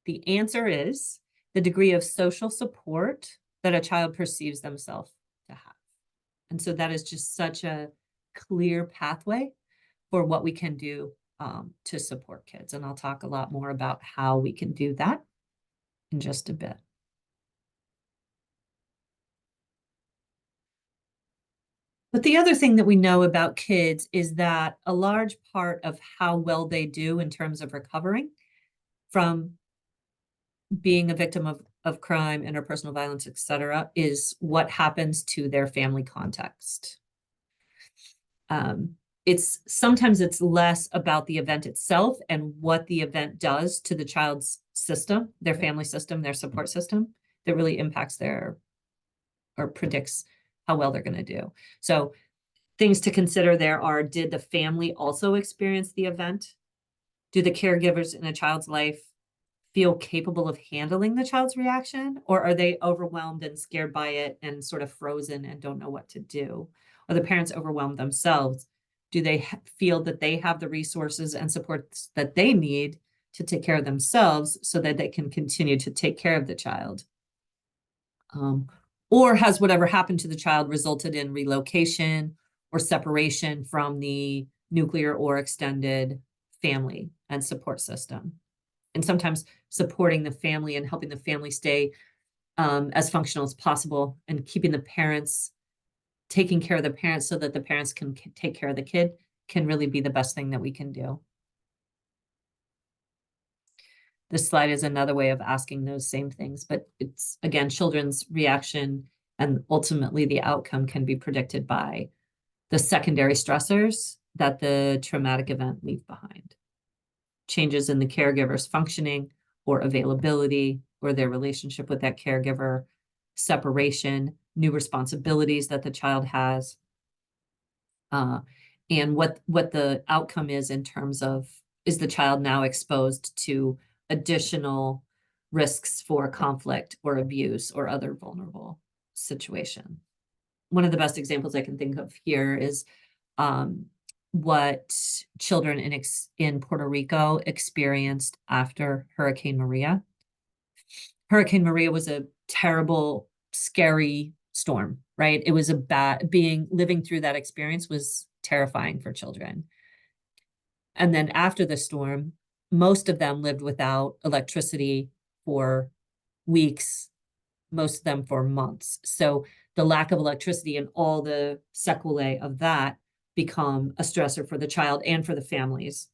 The answer is the degree of social support that a child perceives themselves to have. And so that is just such a clear pathway for what we can do to support kids. And I'll talk a lot more about how we can do that in just a bit. But the other thing that we know about kids is that a large part of how well they do in terms of recovering from being a victim of crime, interpersonal violence, et cetera, is what happens to their family context. Sometimes it's less about the event itself and what the event does to the child's system, their family system, their support system, that really impacts or predicts how well they're going to do. So things to consider there are, did the family also experience the event? Do the caregivers in a child's life feel capable of handling the child's reaction? Or are they overwhelmed and scared by it and sort of frozen and don't know what to do? Are the parents overwhelmed themselves? Do they feel that they have the resources and supports that they need to take care of themselves so that they can continue to take care of the child? Or has whatever happened to the child resulted in relocation or separation from the nuclear or extended family and support system? And sometimes supporting the family and helping the family stay as functional as possible and keeping the parents, taking care of the parents so that the parents can take care of the kid can really be the best thing that we can do. This slide is another way of asking those same things, but it's, again, children's reaction and ultimately the outcome can be predicted by the secondary stressors that the traumatic event leave behind. Changes in the caregiver's functioning or availability or their relationship with that caregiver, separation, new responsibilities that the child has, and what the outcome is in terms of, is the child now exposed to additional risks for conflict or abuse or other vulnerable situation. One of the best examples I can think of here is what children in Puerto Rico experienced after Hurricane Maria. Hurricane Maria was a terrible, scary storm, right? It was living through that experience was terrifying for children. And then after the storm, most of them lived without electricity for weeks, most of them for months. So the lack of electricity and all the sequelae of that become a stressor for the child and for the families.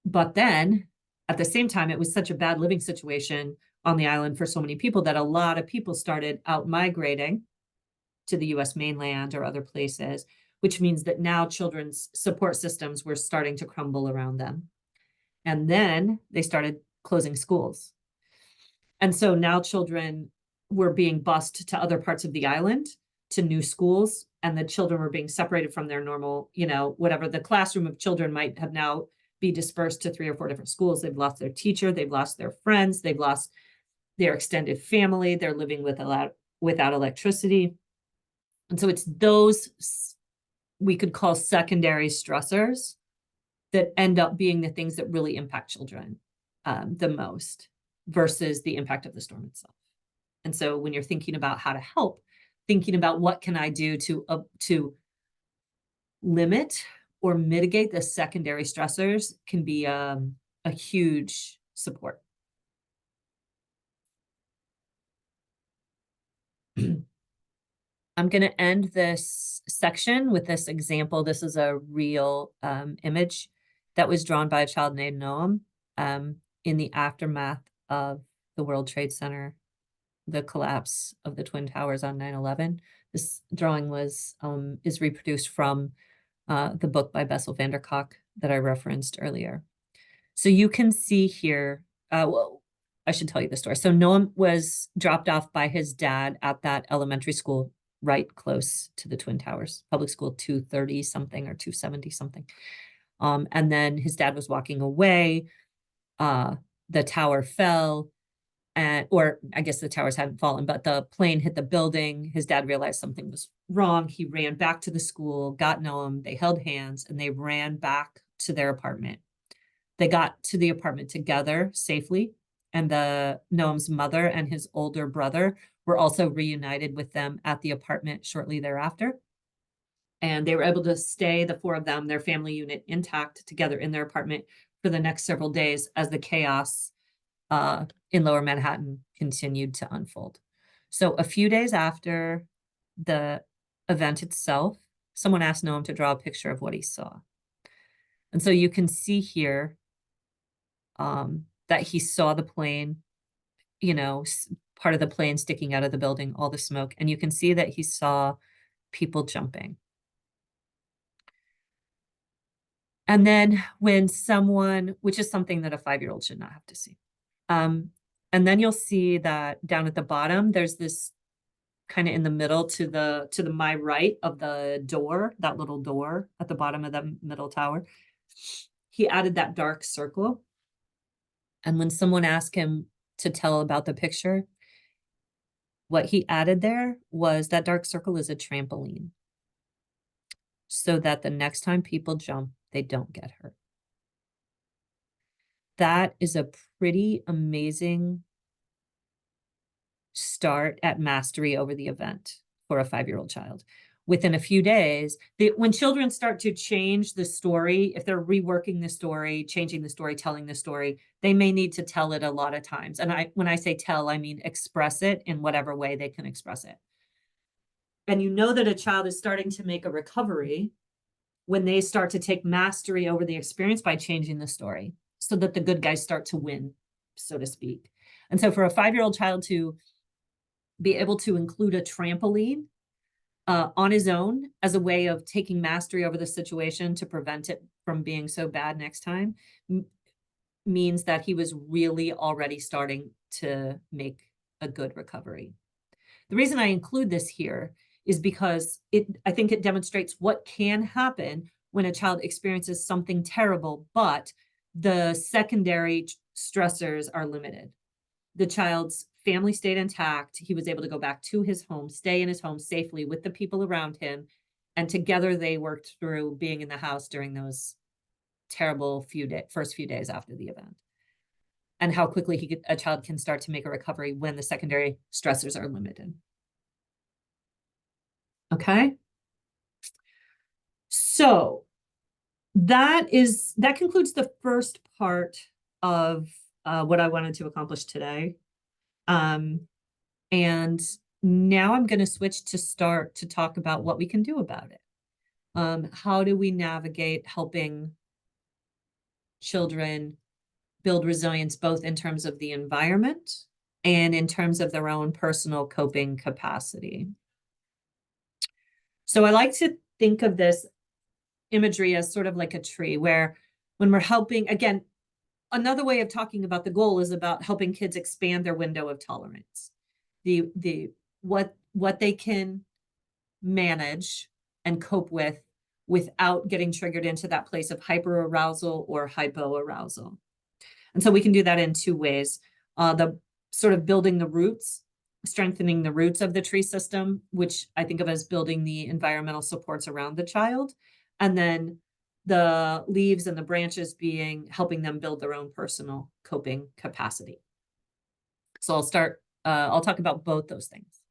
But then at the same time, it was such a bad living situation on the island for so many people that a lot of people started out migrating to the US mainland or other places, which means that now children's support systems were starting to crumble around them. And then they started closing schools. And so now children were being bused to other parts of the island, to new schools, and the children were being separated from their normal, whatever the classroom of children might have now be dispersed to 3 or 4 different schools. They've lost their teacher, they've lost their friends, they've lost their extended family, they're living without electricity. And so it's those we could call secondary stressors that end up being the things that really impact children the most versus the impact of the storm itself. And so when you're thinking about how to help, thinking about what can I do to limit or mitigate the secondary stressors can be a huge support. I'm going to end this section with this example. This is a real image that was drawn by a child named Noam in the aftermath of the World Trade Center, the collapse of the Twin Towers on 9/11. This drawing is reproduced from the book by Bessel van der Kolk that I referenced earlier. So you can see here, well, I should tell you the story. So Noam was dropped off by his dad at that elementary school right close to the Twin Towers, public school 230 something or 270 something. And then his dad was walking away. The tower fell, or I guess the towers hadn't fallen, but the plane hit the building. His dad realized something was wrong. He ran back to the school, got Noam, they held hands, and they ran back to their apartment. They got to the apartment together safely, and Noam's mother and his older brother were also reunited with them at the apartment shortly thereafter. And they were able to stay, the four of them, their family unit, intact together in their apartment for the next several days as the chaos in Lower Manhattan continued to unfold. So a few days after the event itself, someone asked Noam to draw a picture of what he saw. And so you can see here that he saw the plane, you know, part of the plane sticking out of the building, all the smoke, and you can see that he saw people jumping. And then when someone, which is something that a 5-year-old should not have to see. And then you'll see that down at the bottom, there's this kind of in the middle to the my right of the door, that little door at the bottom of the middle tower. He added that dark circle. And when someone asked him to tell about the picture, what he added there was that dark circle is a trampoline, so that the next time people jump, they don't get hurt. That is a pretty amazing start at mastery over the event for a 5-year-old child. Within a few days, when children start to change the story, if they're reworking the story, changing the story, telling the story, they may need to tell it a lot of times. And when I say tell, I mean express it in whatever way they can express it. And you know that a child is starting to make a recovery when they start to take mastery over the experience by changing the story, so that the good guys start to win, so to speak. And so for a 5-year-old child to be able to include a trampoline on his own as a way of taking mastery over the situation to prevent it from being so bad next time means that he was really already starting to make a good recovery. The reason I include this here is because I think it demonstrates what can happen when a child experiences something terrible, but the secondary stressors are limited. The child's family stayed intact. He was able to go back to his home, stay in his home safely with the people around him. And together they worked through being in the house during those terrible first few days after the event. And how quickly a child can start to make a recovery when the secondary stressors are limited. Okay. So that concludes the first part of what I wanted to accomplish today. And now I'm going to switch to start to talk about what we can do about it. How do we navigate helping children build resilience, both in terms of the environment and in terms of their own personal coping capacity? So I like to think of this imagery as sort of like a tree, where when we're helping, again, another way of talking about the goal is about helping kids expand their window of tolerance. What they can manage and cope with without getting triggered into that place of hyperarousal or hypoarousal. And so we can do that in two ways. The sort of building the roots, strengthening the roots of the tree system, which I think of as building the environmental supports around the child. And then the leaves and the branches helping them build their own personal coping capacity. So I'll talk about both those things,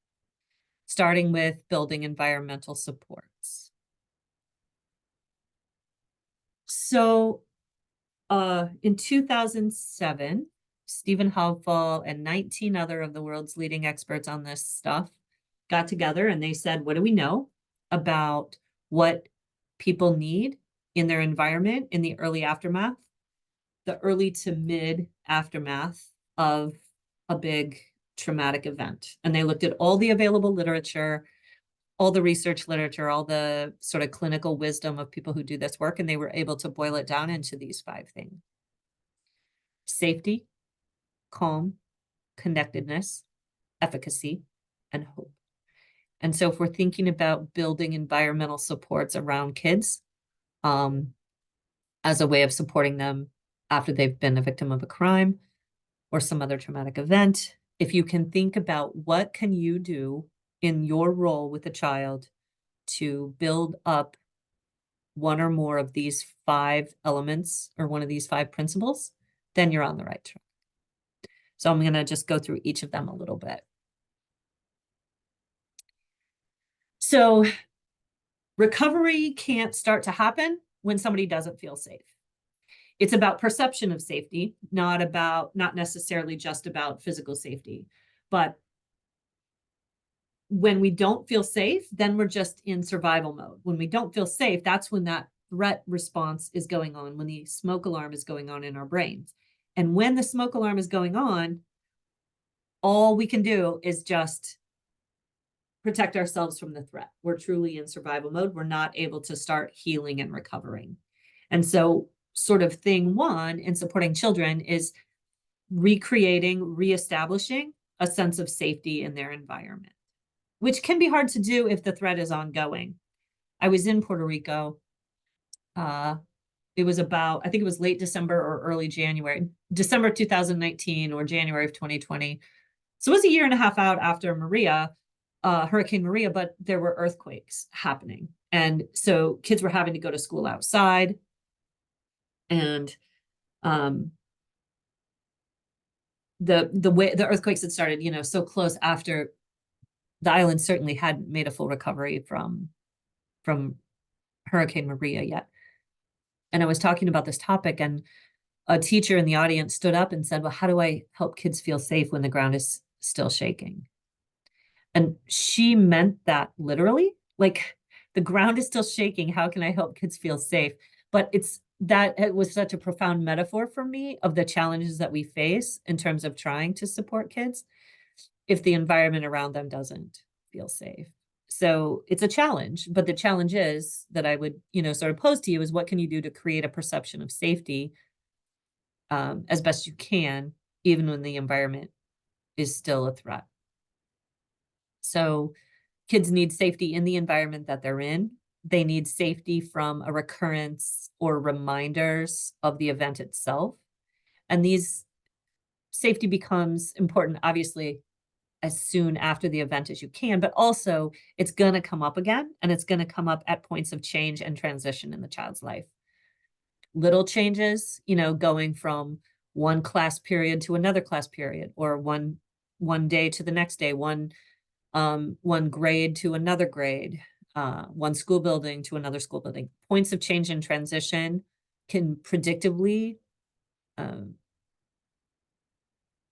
starting with building environmental supports. So in 2007, Stephen Hauffall and 19 other of the world's leading experts on this stuff got together and they said, what do we know about what people need in their environment in the early aftermath, the early to mid aftermath of a big traumatic event? And they looked at all the available literature, all the research literature, all the sort of clinical wisdom of people who do this work, and they were able to boil it down into these 5 things: safety, calm, connectedness, efficacy, and hope. And so if we're thinking about building environmental supports around kids as a way of supporting them after they've been a victim of a crime or some other traumatic event, if you can think about what can you do in your role with a child to build up one or more of these 5 elements or one of these 5 principles, then you're on the right track. So I'm going to just go through each of them a little bit. So recovery can't start to happen when somebody doesn't feel safe. It's about perception of safety, not necessarily just about physical safety. But when we don't feel safe, then we're just in survival mode. When we don't feel safe, that's when that threat response is going on, when the smoke alarm is going on in our brains. And when the smoke alarm is going on, all we can do is just protect ourselves from the threat. We're truly in survival mode. We're not able to start healing and recovering. And so sort of thing one in supporting children is reestablishing a sense of safety in their environment, which can be hard to do if the threat is ongoing. I was in Puerto Rico. It was about, I think it was late December or early January, December 2019 or January of 2020. So it was a year and a half out after Hurricane Maria, but there were earthquakes happening. And so kids were having to go to school outside. And the earthquakes had started, so close after the island certainly hadn't made a full recovery from Hurricane Maria yet. And I was talking about this topic, and a teacher in the audience stood up and said, well, how do I help kids feel safe when the ground is still shaking? And she meant that literally, like the ground is still shaking. How can I help kids feel safe? But it was such a profound metaphor for me of the challenges that we face in terms of trying to support kids if the environment around them doesn't feel safe. So it's a challenge, but the challenge is that I would, sort of pose to you is what can you do to create a perception of safety as best you can, even when the environment is still a threat. So kids need safety in the environment that they're in. They need safety from a recurrence or reminders of the event itself. And these safety becomes important, obviously, as soon after the event as you can, but also it's going to come up again, and it's going to come up at points of change and transition in the child's life. Little changes, going from one class period to another class period, or one day to the next day, one grade to another grade, one school building to another school building. Points of change and transition can predictably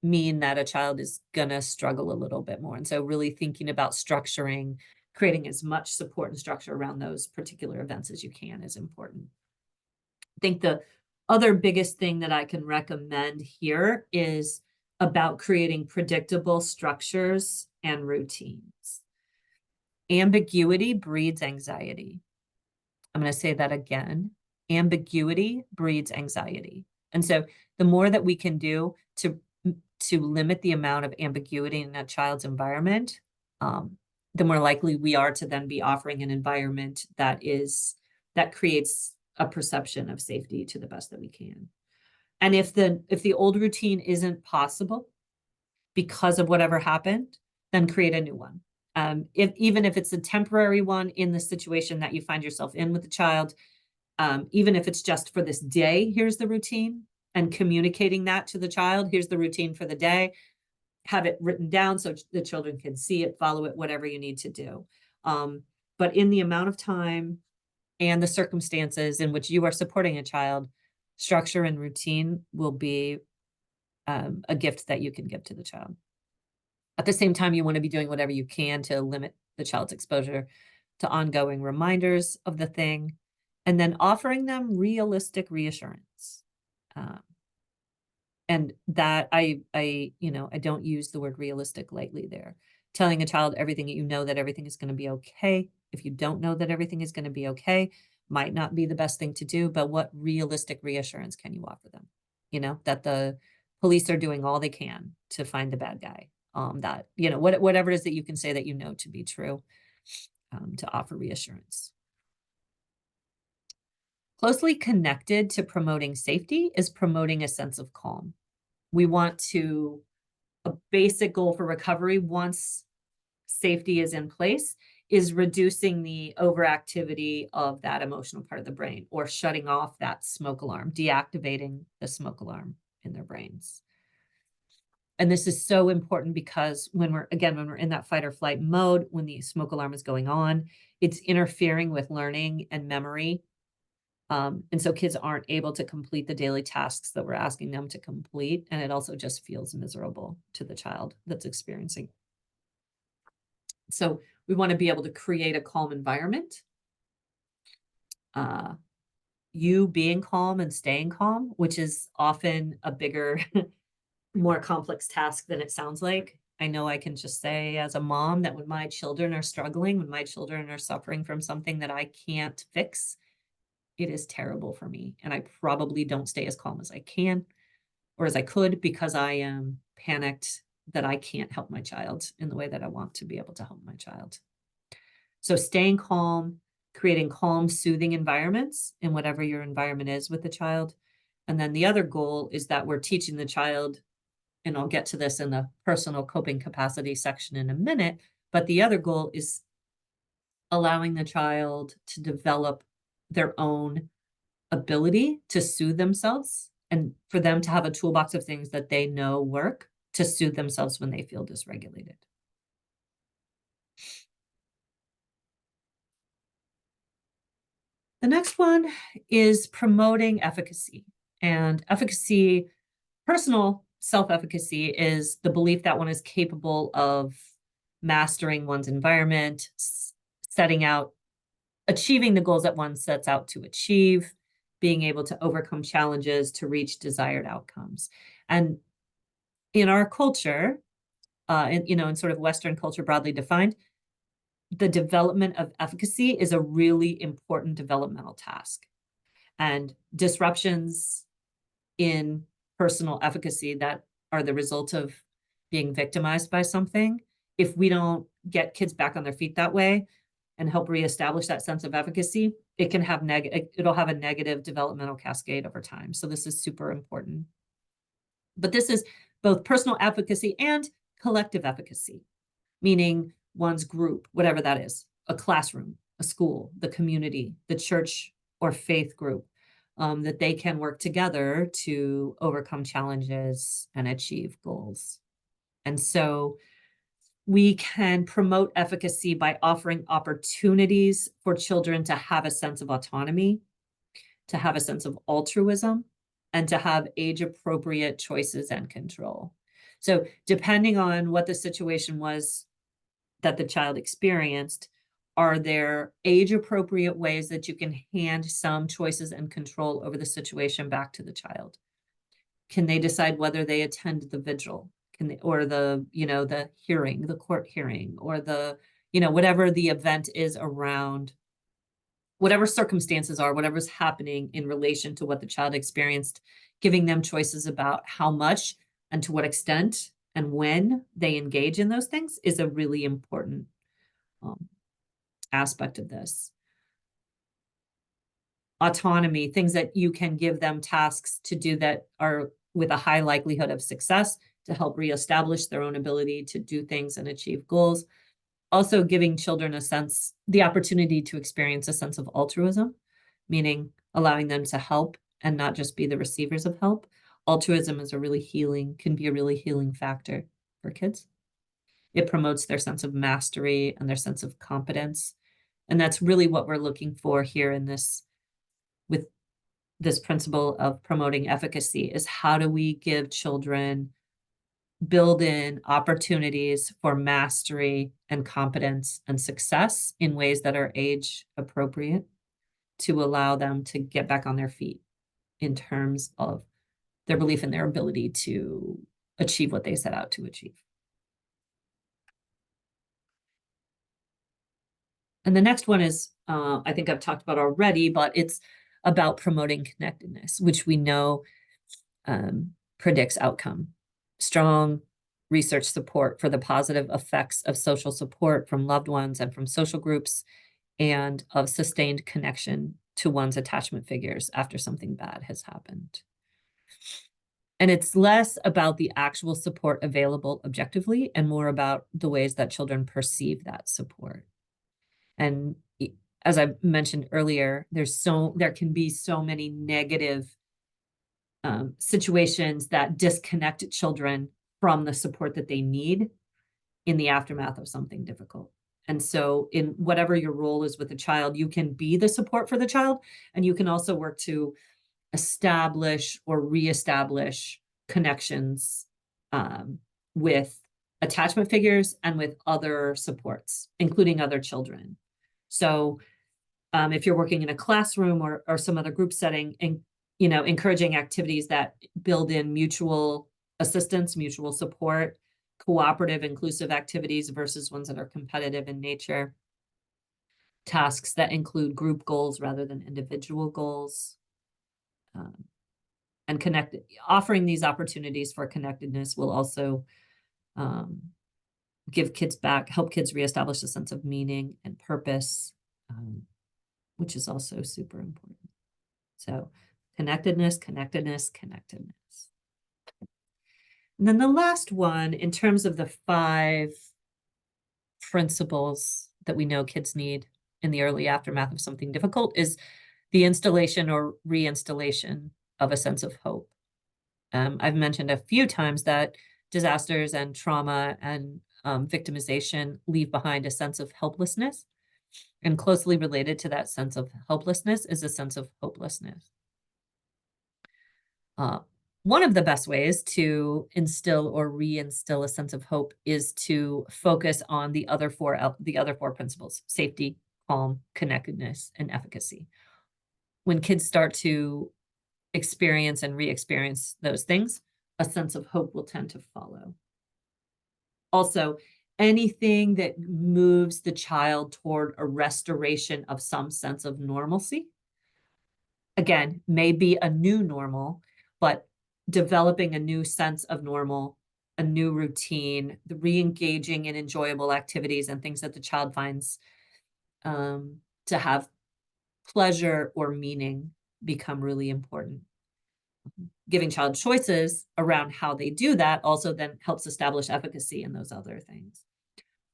mean that a child is going to struggle a little bit more. And so really thinking about structuring, creating as much support and structure around those particular events as you can is important. I think the other biggest thing that I can recommend here is about creating predictable structures and routines. Ambiguity breeds anxiety. I'm going to say that again. Ambiguity breeds anxiety. And so the more that we can do to limit the amount of ambiguity in a child's environment, the more likely we are to then be offering an environment that creates a perception of safety to the best that we can. And if the old routine isn't possible because of whatever happened, then create a new one. Even if it's a temporary one in the situation that you find yourself in with the child, even if it's just for this day, here's the routine, and communicating that to the child, here's the routine for the day, have it written down so the children can see it, follow it, whatever you need to do. But in the amount of time and the circumstances in which you are supporting a child, structure and routine will be a gift that you can give to the child. At the same time, you want to be doing whatever you can to limit the child's exposure to ongoing reminders of the thing, and then offering them realistic reassurance. And that I don't use the word realistic lightly there. Telling a child everything, that everything is going to be okay. If you don't know that everything is going to be okay, might not be the best thing to do, but what realistic reassurance can you offer them? That the police are doing all they can to find the bad guy. That, whatever it is that you can say that to be true, to offer reassurance. Closely connected to promoting safety is promoting a sense of calm. A basic goal for recovery, once safety is in place, is reducing the overactivity of that emotional part of the brain, or shutting off that smoke alarm, deactivating the smoke alarm in their brains. And this is so important because when we're in that fight or flight mode, when the smoke alarm is going on, it's interfering with learning and memory. And so kids aren't able to complete the daily tasks that we're asking them to complete. And it also just feels miserable to the child that's experiencing. So we want to be able to create a calm environment. You being calm and staying calm, which is often a bigger, more complex task than it sounds like. I know I can just say as a mom that when my children are struggling, when my children are suffering from something that I can't fix, it is terrible for me. And I probably don't stay as calm as I can or as I could because I am panicked that I can't help my child in the way that I want to be able to help my child. So staying calm, creating calm, soothing environments in whatever your environment is with the child. And then the other goal is that we're teaching the child, and I'll get to this in the personal coping capacity section in a minute, but the other goal is allowing the child to develop their own ability to soothe themselves and for them to have a toolbox of things that they know work to soothe themselves when they feel dysregulated. The next one is promoting efficacy. And efficacy, personal self-efficacy, is the belief that one is capable of mastering one's environment, setting out, achieving the goals that one sets out to achieve, being able to overcome challenges to reach desired outcomes. And in our culture, in sort of Western culture broadly defined, the development of efficacy is a really important developmental task. And disruptions in personal efficacy that are the result of being victimized by something, if we don't get kids back on their feet that way and help reestablish that sense of efficacy, it can have it'll have a negative developmental cascade over time. So this is super important. But this is both personal efficacy and collective efficacy, meaning one's group, whatever that is, a classroom, a school, the community, the church or faith group, that they can work together to overcome challenges and achieve goals. And so we can promote efficacy by offering opportunities for children to have a sense of autonomy, to have a sense of altruism, and to have age-appropriate choices and control. So depending on what the situation was that the child experienced, are there age-appropriate ways that you can hand some choices and control over the situation back to the child? Can they decide whether they attend the vigil? Can they, or the hearing, the court hearing, or the, whatever the event is around, whatever circumstances are, whatever's happening in relation to what the child experienced, giving them choices about how much and to what extent and when they engage in those things is a really important aspect of this. Autonomy, things that you can give them tasks to do that are with a high likelihood of success to help reestablish their own ability to do things and achieve goals. Also giving children the opportunity to experience a sense of altruism, meaning allowing them to help and not just be the receivers of help. Altruism is can be a really healing factor for kids. It promotes their sense of mastery and their sense of competence. And that's really what we're looking for here in this, with this principle of promoting efficacy, is how do we give children, build in opportunities for mastery and competence and success in ways that are age appropriate to allow them to get back on their feet in terms of their belief in their ability to achieve what they set out to achieve. And the next one is, I think I've talked about already, but it's about promoting connectedness, which we know predicts outcome. Strong research support for the positive effects of social support from loved ones and from social groups, and of sustained connection to one's attachment figures after something bad has happened. And it's less about the actual support available objectively and more about the ways that children perceive that support. And as I mentioned earlier, there can be so many negative situations that disconnect children from the support that they need in the aftermath of something difficult. And so in whatever your role is with the child, you can be the support for the child, and you can also work to establish or reestablish connections with attachment figures and with other supports, including other children. So if you're working in a classroom or some other group setting, and encouraging activities that build in mutual assistance, mutual support, cooperative, inclusive activities versus ones that are competitive in nature. Tasks that include group goals rather than individual goals. And offering these opportunities for connectedness will also help kids reestablish a sense of meaning and purpose, which is also super important. So connectedness, connectedness, connectedness. And then the last one, in terms of the 5 principles that we know kids need in the early aftermath of something difficult, is the installation or reinstallation of a sense of hope. I've mentioned a few times that disasters and trauma and victimization leave behind a sense of helplessness, and closely related to that sense of helplessness is a sense of hopelessness. One of the best ways to instill or reinstill a sense of hope is to focus on the other 4 principles: safety, calm, connectedness, and efficacy. When kids start to experience and re-experience those things, a sense of hope will tend to follow. Also, anything that moves the child toward a restoration of some sense of normalcy, again, may be a new normal, but developing a new sense of normal, a new routine, the re-engaging in enjoyable activities and things that the child finds to have pleasure or meaning become really important. Giving child choices around how they do that also then helps establish efficacy in those other things.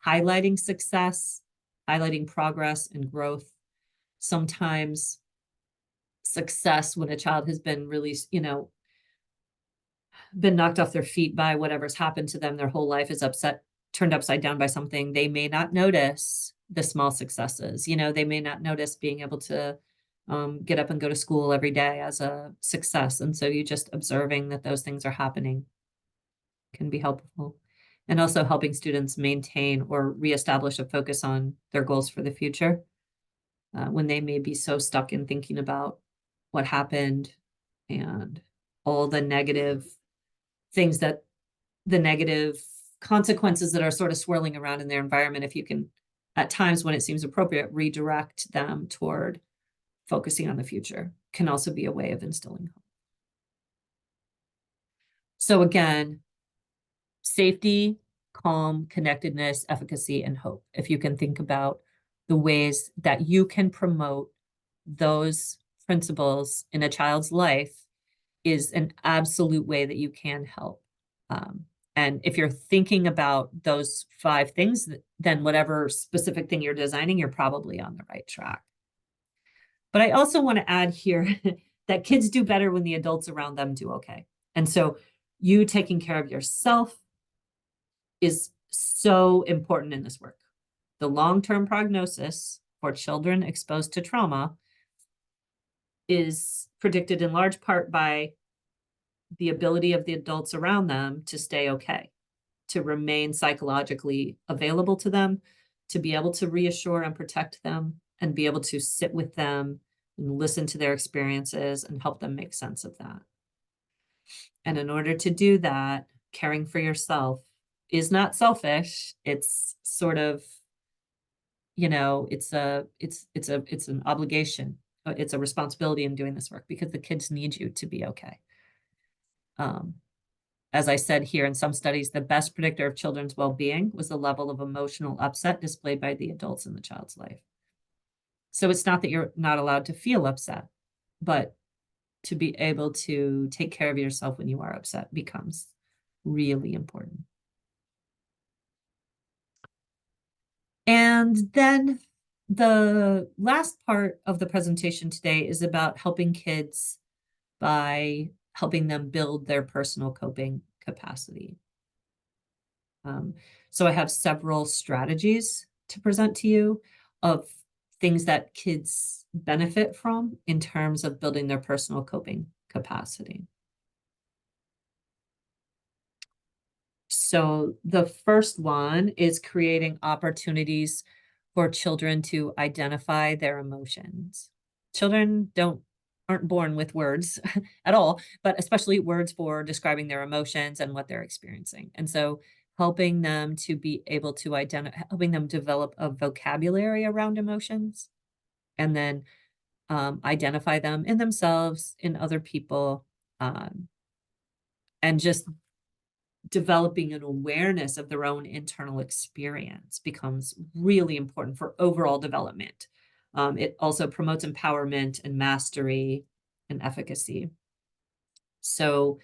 Highlighting success, highlighting progress and growth. Sometimes success, when a child has been really, been knocked off their feet by whatever's happened to them, their whole life is turned upside down by something, they may not notice the small successes. They may not notice being able to get up and go to school every day as a success. And so you just observing that those things are happening can be helpful. And also helping students maintain or reestablish a focus on their goals for the future when they may be so stuck in thinking about what happened and all the negative things, that the negative consequences that are sort of swirling around in their environment. If you can, at times when it seems appropriate, redirect them toward focusing on the future, can also be a way of instilling hope. So again, safety, calm, connectedness, efficacy, and hope. If you can think about the ways that you can promote those principles in a child's life, is an absolute way that you can help. And if you're thinking about those 5 things, then whatever specific thing you're designing, you're probably on the right track. But I also want to add here that kids do better when the adults around them do okay. And so you taking care of yourself is so important in this work. The long-term prognosis for children exposed to trauma is predicted in large part by the ability of the adults around them to stay okay, to remain psychologically available to them, to be able to reassure and protect them, and be able to sit with them and listen to their experiences and help them make sense of that. And in order to do that, caring for yourself is not selfish. It's sort of, it's an obligation. It's a responsibility in doing this work because the kids need you to be okay. As I said here, in some studies, the best predictor of children's well-being was the level of emotional upset displayed by the adults in the child's life. So it's not that you're not allowed to feel upset, but to be able to take care of yourself when you are upset becomes really important. And then the last part of the presentation today is about helping kids by helping them build their personal coping capacity. So I have several strategies to present to you of things that kids benefit from in terms of building their personal coping capacity. So the first one is creating opportunities for children to identify their emotions. Children aren't born with words at all, but especially words for describing their emotions and what they're experiencing. And so helping them to be able to helping them develop a vocabulary around emotions, and then identify them in themselves, in other people, and just developing an awareness of their own internal experience becomes really important for overall development. It also promotes empowerment and mastery and efficacy. So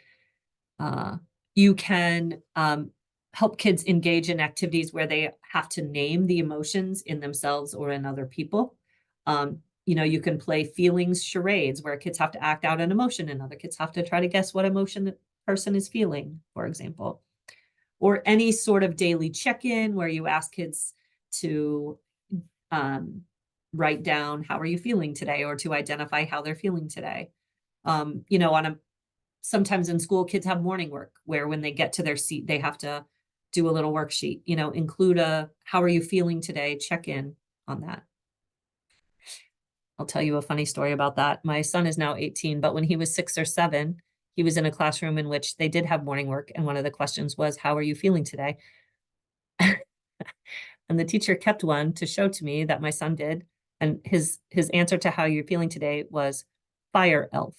you can help kids engage in activities where they have to name the emotions in themselves or in other people. You can play feelings charades where kids have to act out an emotion and other kids have to try to guess what emotion the person is feeling, for example. Or any sort of daily check-in where you ask kids to write down, how are you feeling today? Or to identify how they're feeling today. Sometimes in school, kids have morning work where when they get to their seat, they have to do a little worksheet, include how are you feeling today? Check in on that. I'll tell you a funny story about that. My son is now 18, but when he was 6 or 7, he was in a classroom in which they did have morning work. And one of the questions was, how are you feeling today? And the teacher kept one to show to me that my son did. And his answer to how you're feeling today was fire elf.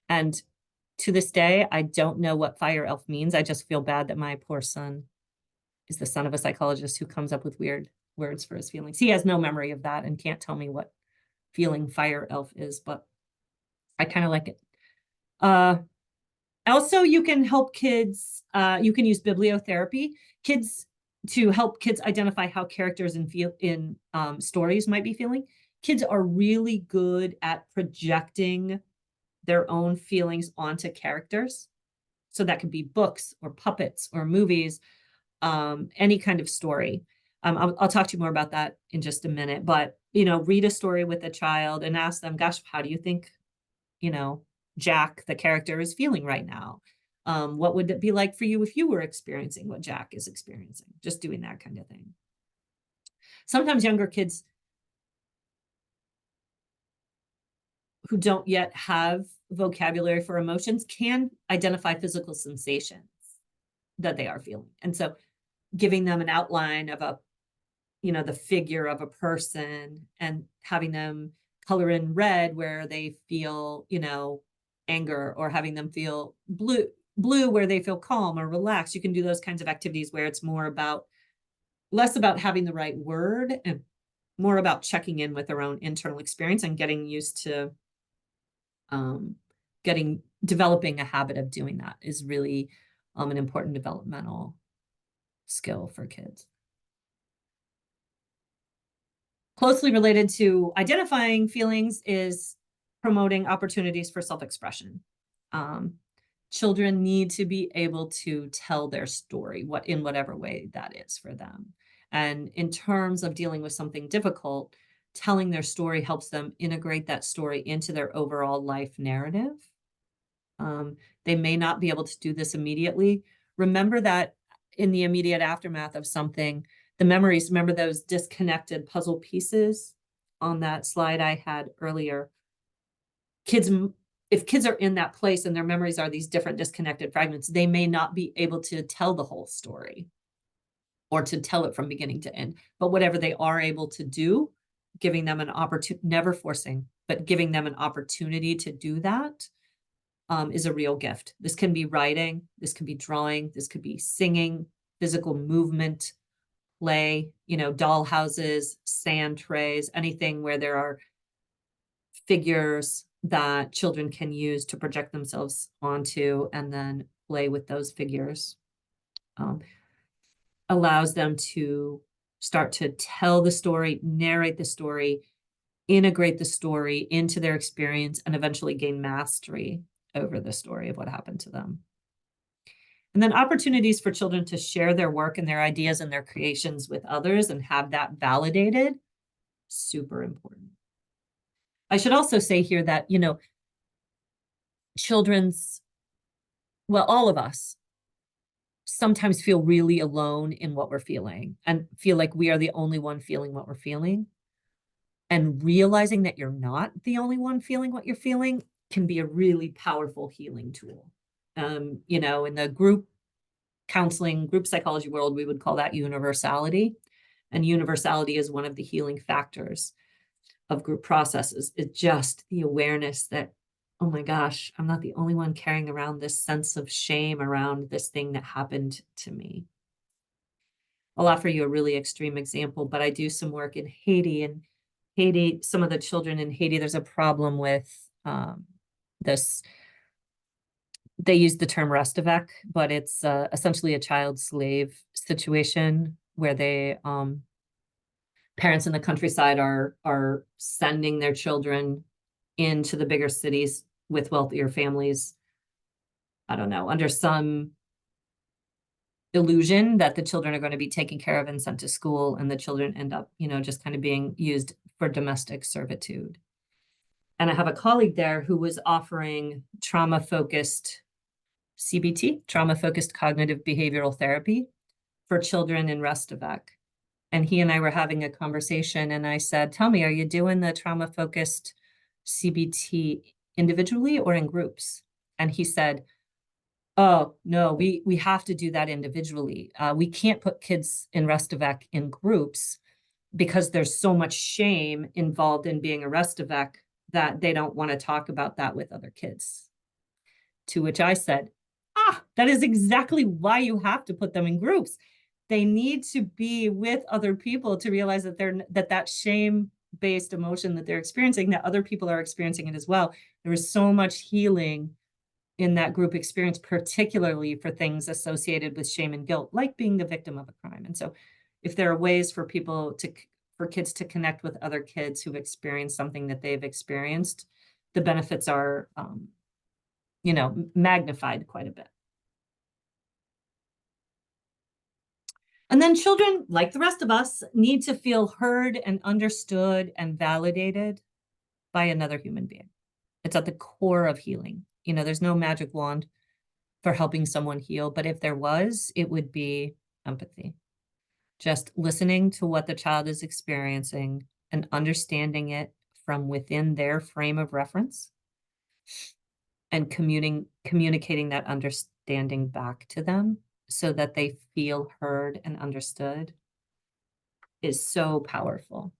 And to this day, I don't know what fire elf means. I just feel bad that my poor son is the son of a psychologist who comes up with weird words for his feelings. He has no memory of that and can't tell me what feeling fire elf is, but I kind of like it. Also, you can help kids, you can use bibliotherapy, to help kids identify how characters in stories might be feeling. Kids are really good at projecting their own feelings onto characters. So that could be books or puppets or movies, any kind of story. I'll talk to you more about that in just a minute, but, read a story with a child and ask them, gosh, how do you think, Jack, the character, is feeling right now? What would it be like for you if you were experiencing what Jack is experiencing? Just doing that kind of thing. Sometimes younger kids who don't yet have vocabulary for emotions can identify physical sensations that they are feeling. And so giving them an outline of the figure of a person and having them color in red where they feel, anger, or having them feel blue where they feel calm or relaxed. You can do those kinds of activities where it's less about having the right word and more about checking in with their own internal experience and getting used to developing a habit of doing that is really an important developmental skill for kids. Closely related to identifying feelings is promoting opportunities for self-expression. Children need to be able to tell their story, in whatever way that is for them. And in terms of dealing with something difficult, telling their story helps them integrate that story into their overall life narrative. They may not be able to do this immediately. Remember that in the immediate aftermath of something, the memories, remember those disconnected puzzle pieces on that slide I had earlier? If kids are in that place and their memories are these different disconnected fragments, they may not be able to tell the whole story or to tell it from beginning to end. But whatever they are able to do, giving them an opportunity, never forcing, but giving them an opportunity to do that is a real gift. This can be writing, this can be drawing, this could be singing, physical movement, play, doll houses, sand trays, anything where there are figures that children can use to project themselves onto and then play with those figures. Allows them to start to tell the story, narrate the story, integrate the story into their experience, and eventually gain mastery over the story of what happened to them. And then opportunities for children to share their work and their ideas and their creations with others and have that validated, super important. I should also say here that, all of us sometimes feel really alone in what we're feeling and feel like we are the only one feeling what we're feeling. And realizing that you're not the only one feeling what you're feeling can be a really powerful healing tool. In the group counseling, group psychology world, we would call that universality. And universality is one of the healing factors of group processes. It's just the awareness that, oh my gosh, I'm not the only one carrying around this sense of shame around this thing that happened to me. I'll offer you a really extreme example, but I do some work in Haiti, and Haiti, some of the children in Haiti, there's a problem with this. They use the term restavek, but it's essentially a child slave situation where parents in the countryside are sending their children into the bigger cities with wealthier families. I don't know, under some illusion that the children are going to be taken care of and sent to school, and the children end up, just kind of being used for domestic servitude. And I have a colleague there who was offering trauma-focused CBT, trauma-focused cognitive behavioral therapy for children in Restavek. And he and I were having a conversation, and I said, tell me, are you doing the trauma-focused CBT individually or in groups? And he said, oh, no, we have to do that individually. We can't put kids in Restavek in groups because there's so much shame involved in being a Restavek that they don't want to talk about that with other kids. To which I said, that is exactly why you have to put them in groups. They need to be with other people to realize that that shame-based emotion that they're experiencing, that other people are experiencing it as well. There is so much healing in that group experience, particularly for things associated with shame and guilt, like being the victim of a crime. And so if there are ways for kids to connect with other kids who've experienced something that they've experienced, the benefits are, magnified quite a bit. And then children, like the rest of us, need to feel heard and understood and validated by another human being. It's at the core of healing. There's no magic wand for helping someone heal, but if there was, it would be empathy. Just listening to what the child is experiencing and understanding it from within their frame of reference and communicating that understanding back to them so that they feel heard and understood is so powerful.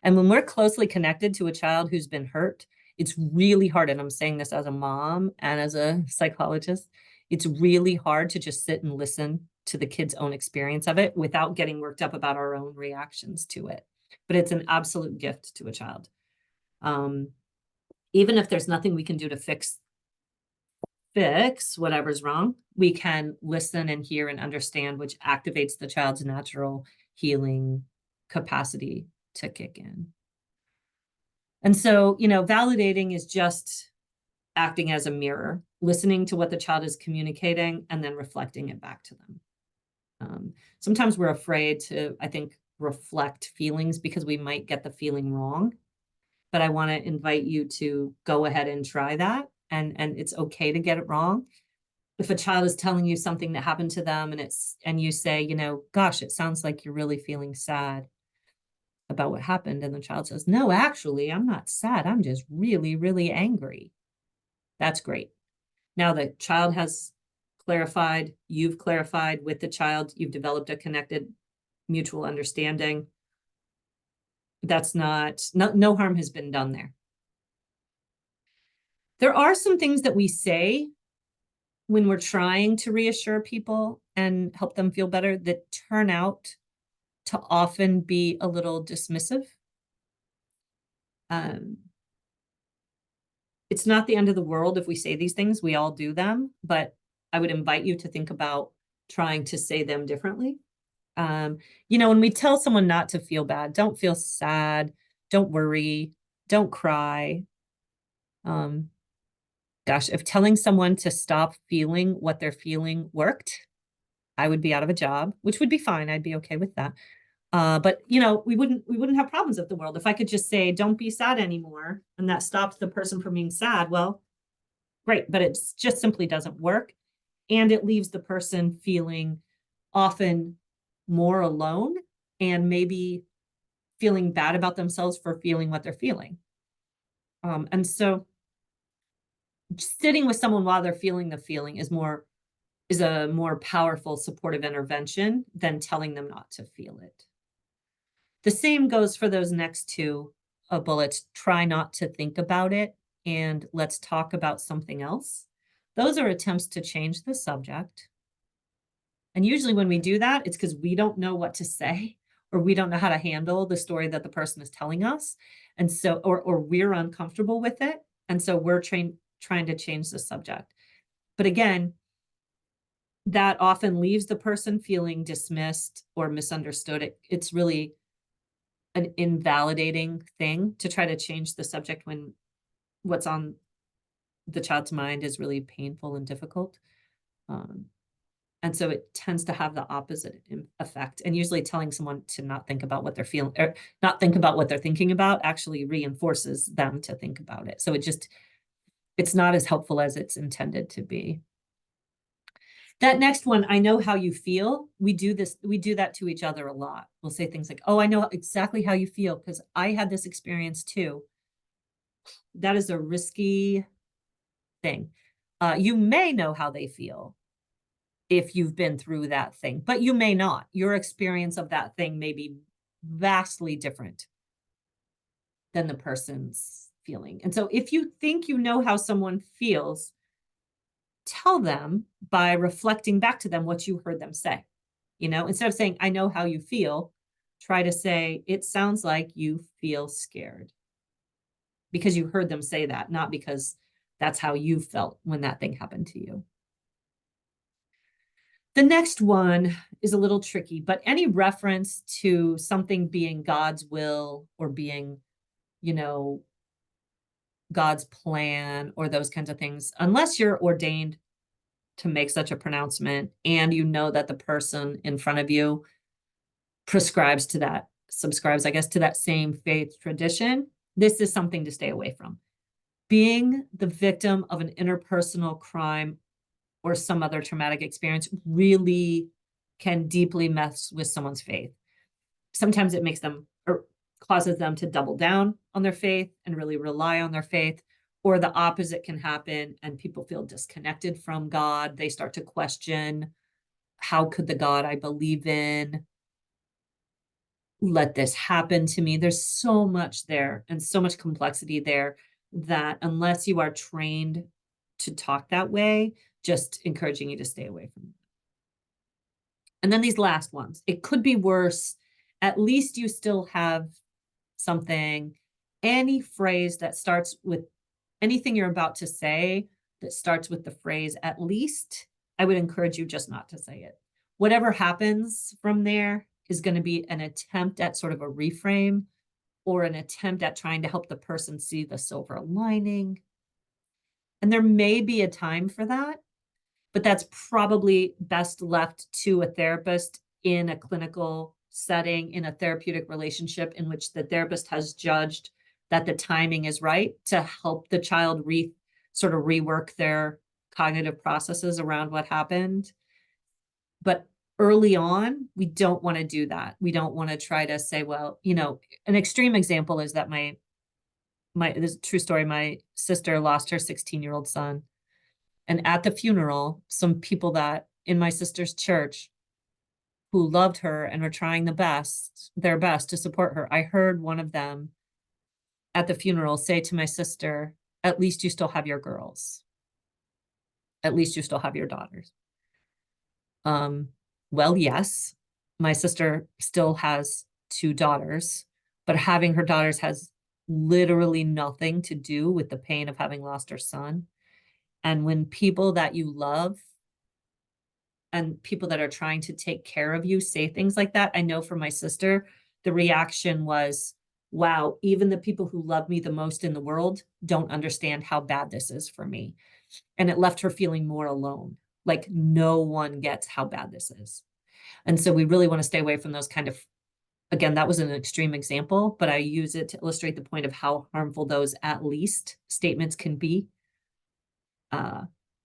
And when we're closely connected to a child who's been hurt, it's really hard, and I'm saying this as a mom and as a psychologist, it's really hard to just sit and listen to the kid's own experience of it without getting worked up about our own reactions to it. But it's an absolute gift to a child. Even if there's nothing we can do to fix whatever's wrong, we can listen and hear and understand, which activates the child's natural healing capacity to kick in. And so, validating is just acting as a mirror, listening to what the child is communicating and then reflecting it back to them. Sometimes we're afraid to, I think, reflect feelings because we might get the feeling wrong. But I want to invite you to go ahead and try that. And it's okay to get it wrong. If a child is telling you something that happened to them and you say, gosh, it sounds like you're really feeling sad about what happened. And the child says, no, actually, I'm not sad. I'm just really, really angry. That's great. Now the child has clarified, you've clarified with the child, you've developed a connected mutual understanding. That's no harm has been done there. There are some things that we say when we're trying to reassure people and help them feel better that turn out to often be a little dismissive. It's not the end of the world if we say these things, we all do them, but I would invite you to think about trying to say them differently. When we tell someone not to feel bad, don't feel sad, don't worry, don't cry. Gosh, if telling someone to stop feeling what they're feeling worked, I would be out of a job, which would be fine. I'd be okay with that. But you know, we wouldn't have problems with the world. If I could just say, don't be sad anymore, and that stops the person from being sad, well, great, but it just simply doesn't work. And it leaves the person feeling often more alone and maybe feeling bad about themselves for feeling what they're feeling. And so sitting with someone while they're feeling the feeling is a more powerful supportive intervention than telling them not to feel it. The same goes for those next two bullets. Try not to think about it and let's talk about something else. Those are attempts to change the subject. And usually when we do that, it's because we don't know what to say or we don't know how to handle the story that the person is telling us. And so, or we're uncomfortable with it. And so we're trying to change the subject. But again, that often leaves the person feeling dismissed or misunderstood. It's really an invalidating thing to try to change the subject when what's on the child's mind is really painful and difficult. And so it tends to have the opposite effect. And usually telling someone to not think about what they're feeling or not think about what they're thinking about actually reinforces them to think about it. So it's not as helpful as it's intended to be. That next one, I know how you feel. We do that to each other a lot. We'll say things like, oh, I know exactly how you feel because I had this experience too. That is a risky thing. You may know how they feel if you've been through that thing, but you may not. Your experience of that thing may be vastly different than the person's feeling. And so if you think you know how someone feels, tell them by reflecting back to them what you heard them say. You know, instead of saying, I know how you feel, try to say, it sounds like you feel scared. Because you heard them say that, not because that's how you felt when that thing happened to you. The next one is a little tricky, but any reference to something being God's will or being, you know, God's plan or those kinds of things, unless you're ordained to make such a pronouncement and you know that the person in front of you subscribes, I guess, to that same faith tradition, this is something to stay away from. Being the victim of an interpersonal crime or some other traumatic experience really can deeply mess with someone's faith. Sometimes it makes them or causes them to double down on their faith and really rely on their faith, or the opposite can happen and people feel disconnected from God. They start to question, how could the God I believe in let this happen to me? There's so much there and so much complexity there that unless you are trained to talk that way, just encouraging you to stay away from it. And then these last ones, it could be worse. At least you still have something, any phrase that starts with anything you're about to say that starts with the phrase at least, I would encourage you just not to say it. Whatever happens from there is going to be an attempt at sort of a reframe or an attempt at trying to help the person see the silver lining. And there may be a time for that, but that's probably best left to a therapist in a clinical setting, in a therapeutic relationship in which the therapist has judged that the timing is right to help the child sort of rework their cognitive processes around what happened. But early on, we don't want to do that. We don't want to try to say, well, you know, an extreme example is that this is a true story. My sister lost her 16-year-old son. And at the funeral, some people that in my sister's church who loved her and were trying their best to support her, I heard one of them at the funeral say to my sister, at least you still have your girls. At least you still have your daughters. Well, yes, my sister still has 2 daughters, but having her daughters has literally nothing to do with the pain of having lost her son. And when people that you love and people that are trying to take care of you say things like that, I know for my sister, the reaction was, wow, even the people who love me the most in the world don't understand how bad this is for me. And it left her feeling more alone, like no one gets how bad this is. And so we really want to stay away from those kind of, again, that was an extreme example, but I use it to illustrate the point of how harmful those at least statements can be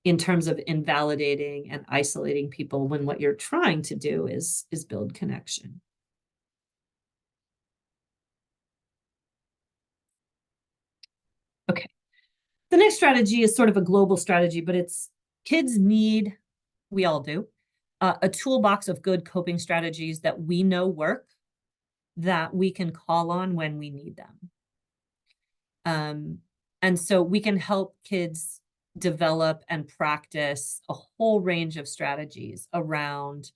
in terms of invalidating and isolating people when what you're trying to do is build connection. Okay. The next strategy is sort of a global strategy, but it's kids need, we all do, a toolbox of good coping strategies that we know work, that we can call on when we need them. And so we can help kids develop and practice a whole range of strategies around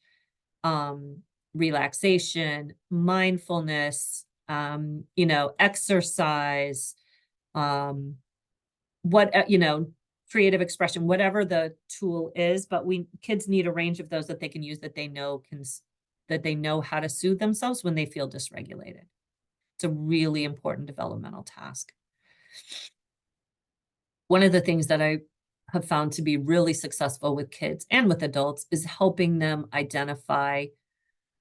relaxation, mindfulness, exercise, creative expression, whatever the tool is, but kids need a range of those that they can use that they know how to soothe themselves when they feel dysregulated. It's a really important developmental task. One of the things that I have found to be really successful with kids and with adults is helping them identify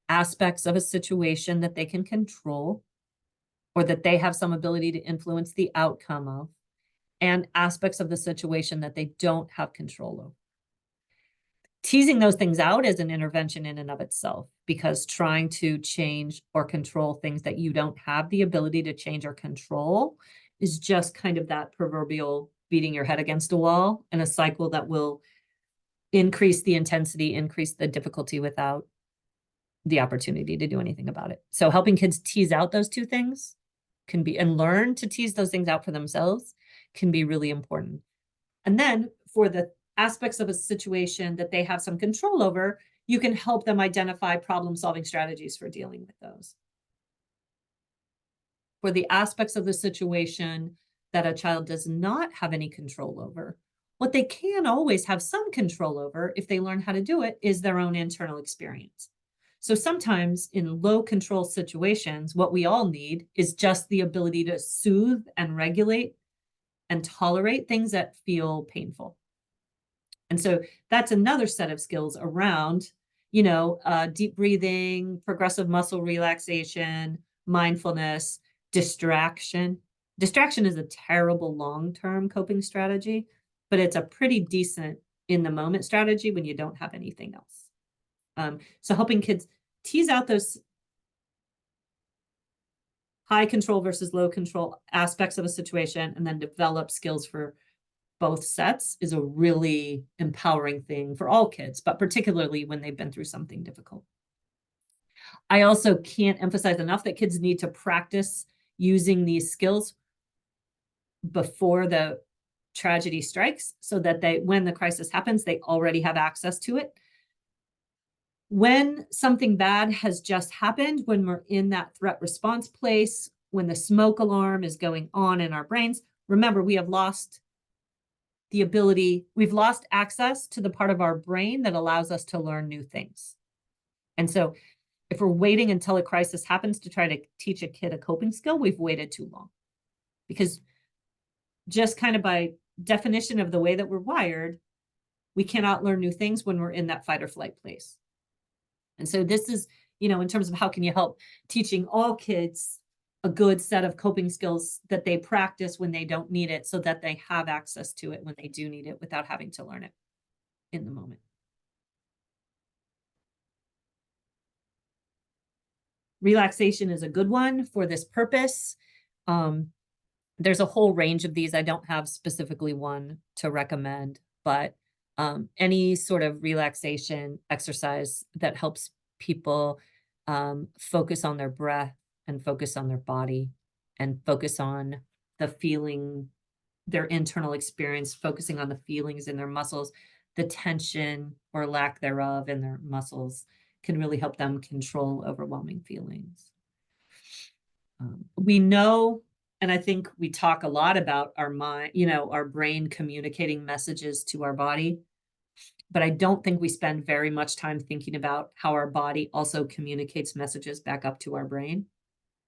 aspects of a situation that they can control or that they have some ability to influence the outcome of, and aspects of the situation that they don't have control over. Teasing those things out is an intervention in and of itself, because trying to change or control things that you don't have the ability to change or control is just kind of that proverbial beating your head against a wall in a cycle that will increase the intensity, increase the difficulty without the opportunity to do anything about it. So helping kids tease out those two things can be, and learn to tease those things out for themselves, can be really important. And then for the aspects of a situation that they have some control over, you can help them identify problem-solving strategies for dealing with those. For the aspects of the situation that a child does not have any control over, what they can always have some control over, if they learn how to do it, is their own internal experience. So sometimes in low control situations, what we all need is just the ability to soothe and regulate and tolerate things that feel painful. And so that's another set of skills around, deep breathing, progressive muscle relaxation, mindfulness, distraction. Distraction is a terrible long-term coping strategy, but it's a pretty decent in the moment strategy when you don't have anything else. So helping kids tease out those high control versus low control aspects of a situation and then develop skills for both sets is a really empowering thing for all kids, but particularly when they've been through something difficult. I also can't emphasize enough that kids need to practice using these skills before the tragedy strikes, so that when the crisis happens, they already have access to it. When something bad has just happened, when we're in that threat response place, when the smoke alarm is going on in our brains, remember, we have lost the ability, we've lost access to the part of our brain that allows us to learn new things. And so if we're waiting until a crisis happens to try to teach a kid a coping skill, we've waited too long. Because just kind of by definition of the way that we're wired, we cannot learn new things when we're in that fight or flight place. And so this is, in terms of how can you help teaching all kids a good set of coping skills that they practice when they don't need it, so that they have access to it when they do need it without having to learn it in the moment. Relaxation is a good one for this purpose. There's a whole range of these. I don't have specifically one to recommend, but any sort of relaxation exercise that helps people focus on their breath and focus on their body and focus on the feeling, their internal experience, focusing on the feelings in their muscles, the tension or lack thereof in their muscles can really help them control overwhelming feelings. We know, and I think we talk a lot about our mind, our brain communicating messages to our body, but I don't think we spend very much time thinking about how our body also communicates messages back up to our brain.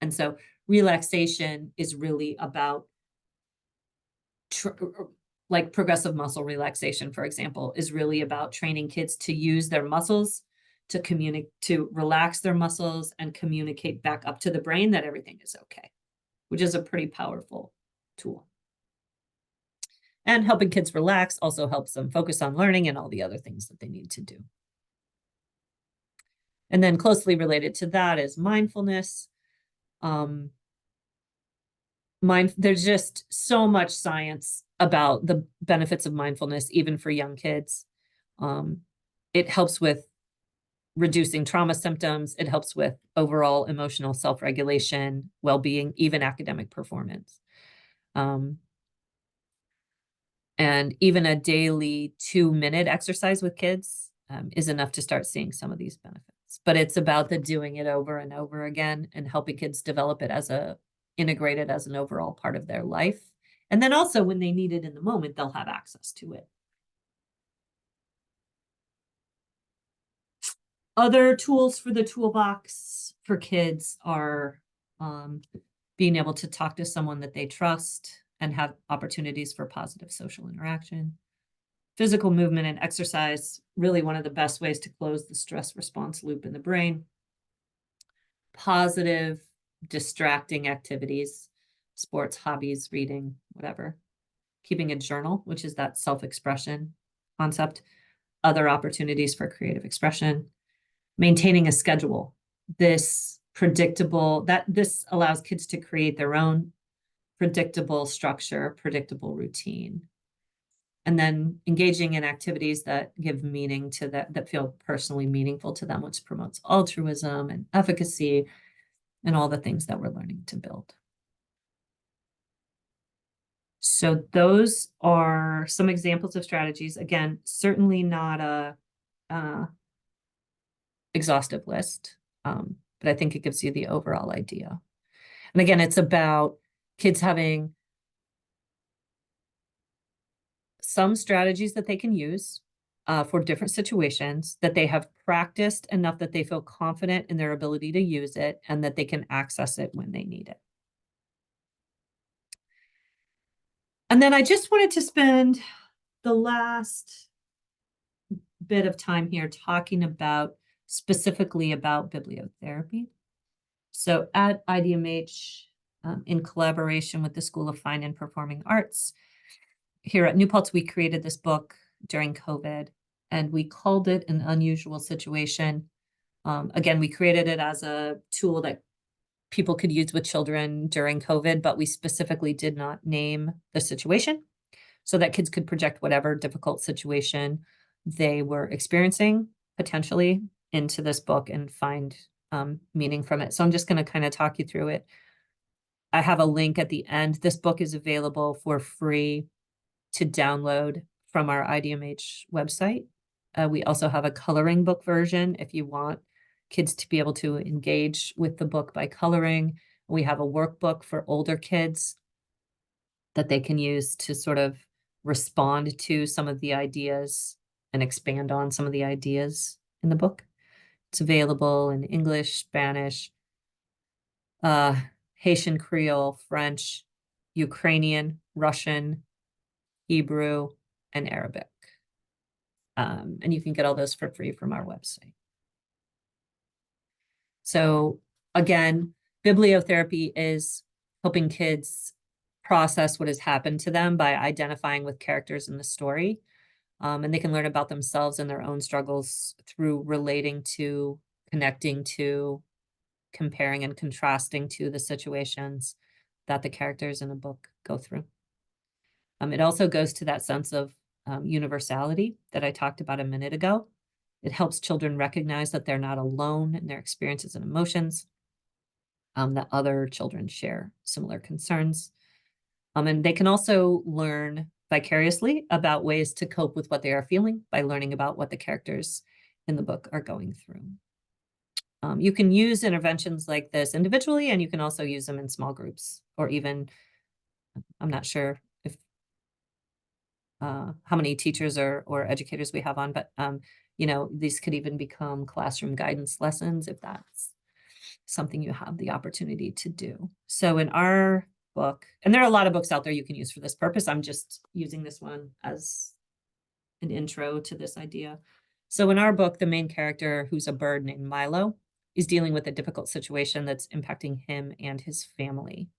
And so relaxation is really about like progressive muscle relaxation, for example, is really about training kids to use their muscles to communicate, to relax their muscles and communicate back up to the brain that everything is okay, which is a pretty powerful tool. And helping kids relax also helps them focus on learning and all the other things that they need to do. And then closely related to that is mindfulness. There's just so much science about the benefits of mindfulness, even for young kids. It helps with reducing trauma symptoms. It helps with overall emotional self-regulation, well-being, even academic performance. And even a daily 2-minute exercise with kids is enough to start seeing some of these benefits. But it's about the doing it over and over again and helping kids develop it as integrated as an overall part of their life. And then also when they need it in the moment, they'll have access to it. Other tools for the toolbox for kids are being able to talk to someone that they trust and have opportunities for positive social interaction. Physical movement and exercise, really one of the best ways to close the stress response loop in the brain. Positive, distracting activities, sports, hobbies, reading, whatever. Keeping a journal, which is that self-expression concept. Other opportunities for creative expression. Maintaining a schedule. This allows kids to create their own predictable structure, predictable routine. And then engaging in activities that give meaning to that feel personally meaningful to them, which promotes altruism and efficacy and all the things that we're learning to build. So those are some examples of strategies. Again, certainly not a exhaustive list, but I think it gives you the overall idea. And again, it's about kids having some strategies that they can use for different situations, that they have practiced enough that they feel confident in their ability to use it and that they can access it when they need it. And then I just wanted to spend the last bit of time here talking about specifically about bibliotherapy. So at IDMH, in collaboration with the School of Fine and Performing Arts, here at New Paltz, we created this book during COVID, and we called it An Unusual Situation. Again, we created it as a tool that people could use with children during COVID, but we specifically did not name the situation so that kids could project whatever difficult situation they were experiencing potentially into this book and find meaning from it. So I'm just going to kind of talk you through it. I have a link at the end. This book is available for free to download from our IDMH website. We also have a coloring book version if you want kids to be able to engage with the book by coloring. We have a workbook for older kids that they can use to sort of respond to some of the ideas and expand on some of the ideas in the book. It's available in English, Spanish, Haitian Creole, French, Ukrainian, Russian, Hebrew, and Arabic. And you can get all those for free from our website. So again, bibliotherapy is helping kids process what has happened to them by identifying with characters in the story. And they can learn about themselves and their own struggles through relating to, connecting to, comparing and contrasting to the situations that the characters in a book go through. It also goes to that sense of universality that I talked about a minute ago. It helps children recognize that they're not alone in their experiences and emotions, that other children share similar concerns. And they can also learn vicariously about ways to cope with what they are feeling by learning about what the characters in the book are going through. You can use interventions like this individually, and you can also use them in small groups, or even, I'm not sure if how many teachers or educators we have on, but you know, these could even become classroom guidance lessons if that's something you have the opportunity to do. So in our book, and there are a lot of books out there you can use for this purpose. I'm just using this one as an intro to this idea. So in our book, the main character, who's a bird named Milo, is dealing with a difficult situation that's impacting him and his family.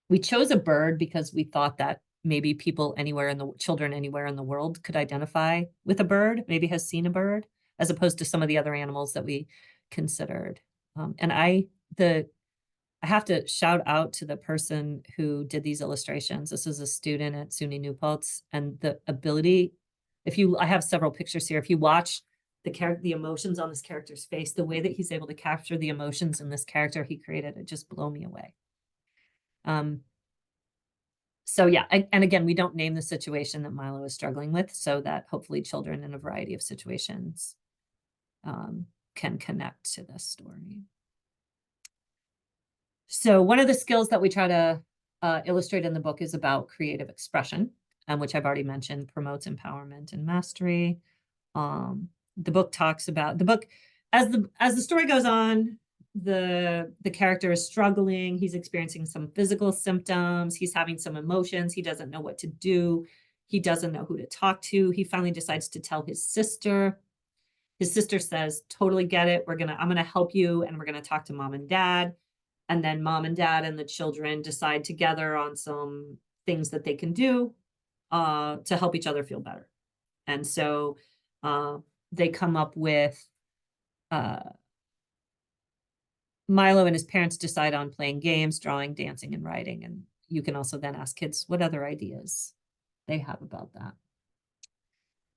We chose a bird because we thought that maybe children anywhere in the world could identify with a bird, maybe has seen a bird, as opposed to some of the other animals that we considered. And I have to shout out to the person who did these illustrations. This is a student at SUNY New Paltz, and the ability, I have several pictures here. If you watch the emotions on this character's face, the way that he's able to capture the emotions in this character he created, it just blew me away. So yeah, and again, we don't name the situation that Milo is struggling with, so that hopefully children in a variety of situations can connect to this story. So one of the skills that we try to illustrate in the book is about creative expression, which I've already mentioned, promotes empowerment and mastery. The book talks about as the story goes on, the character is struggling. He's experiencing some physical symptoms. He's having some emotions. He doesn't know what to do. He doesn't know who to talk to. He finally decides to tell his sister. His sister says, "Totally get it. I'm gonna help you, and we're gonna talk to mom and dad." And then mom and dad and the children decide together on some things that they can do to help each other feel better. And so they come up with Milo and his parents decide on playing games, drawing, dancing, and writing. And you can also then ask kids what other ideas they have about that.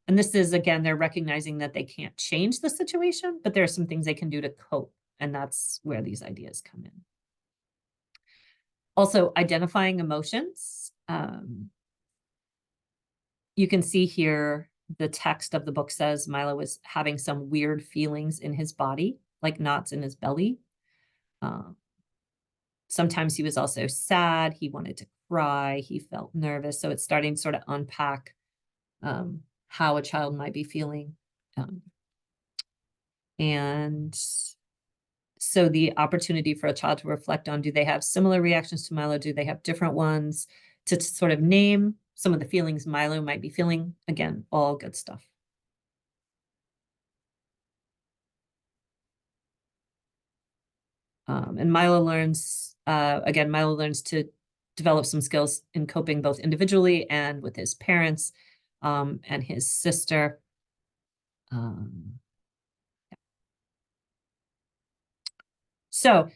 And this is, again, they're recognizing that they can't change the situation, but there are some things they can do to cope. And that's where these ideas come in. Also, identifying emotions. You can see here the text of the book says Milo was having some weird feelings in his body, like knots in his belly. Sometimes he was also sad. He wanted to cry. He felt nervous. So it's starting to sort of unpack how a child might be feeling. And so the opportunity for a child to reflect on, do they have similar reactions to Milo? Do they have different ones? To sort of name some of the feelings Milo might be feeling. Again, all good stuff. And Milo learns, Milo learns to develop some skills in coping both individually and with his parents and his sister. So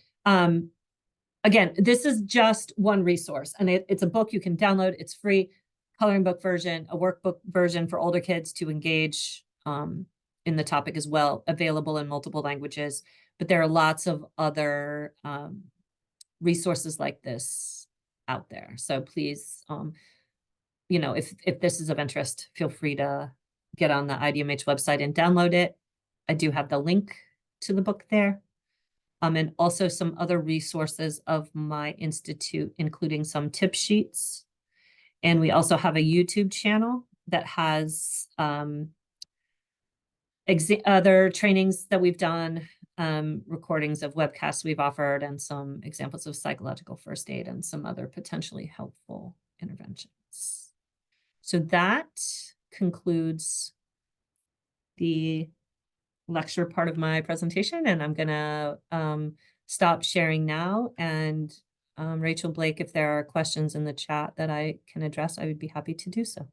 again, this is just one resource, and it's a book you can download. It's free, coloring book version, a workbook version for older kids to engage in the topic as well, available in multiple languages. But there are lots of other resources like this out there. So please, if this is of interest, feel free to get on the IDMH website and download it. I do have the link to the book there. And also some other resources of my institute, including some tip sheets. And we also have a YouTube channel that has other trainings that we've done, recordings of webcasts we've offered, and some examples of psychological first aid and some other potentially helpful interventions. So that concludes the lecture part of my presentation, and I'm gonna stop sharing now. And Rachel, Blake, if there are questions in the chat that I can address, I would be happy to do so.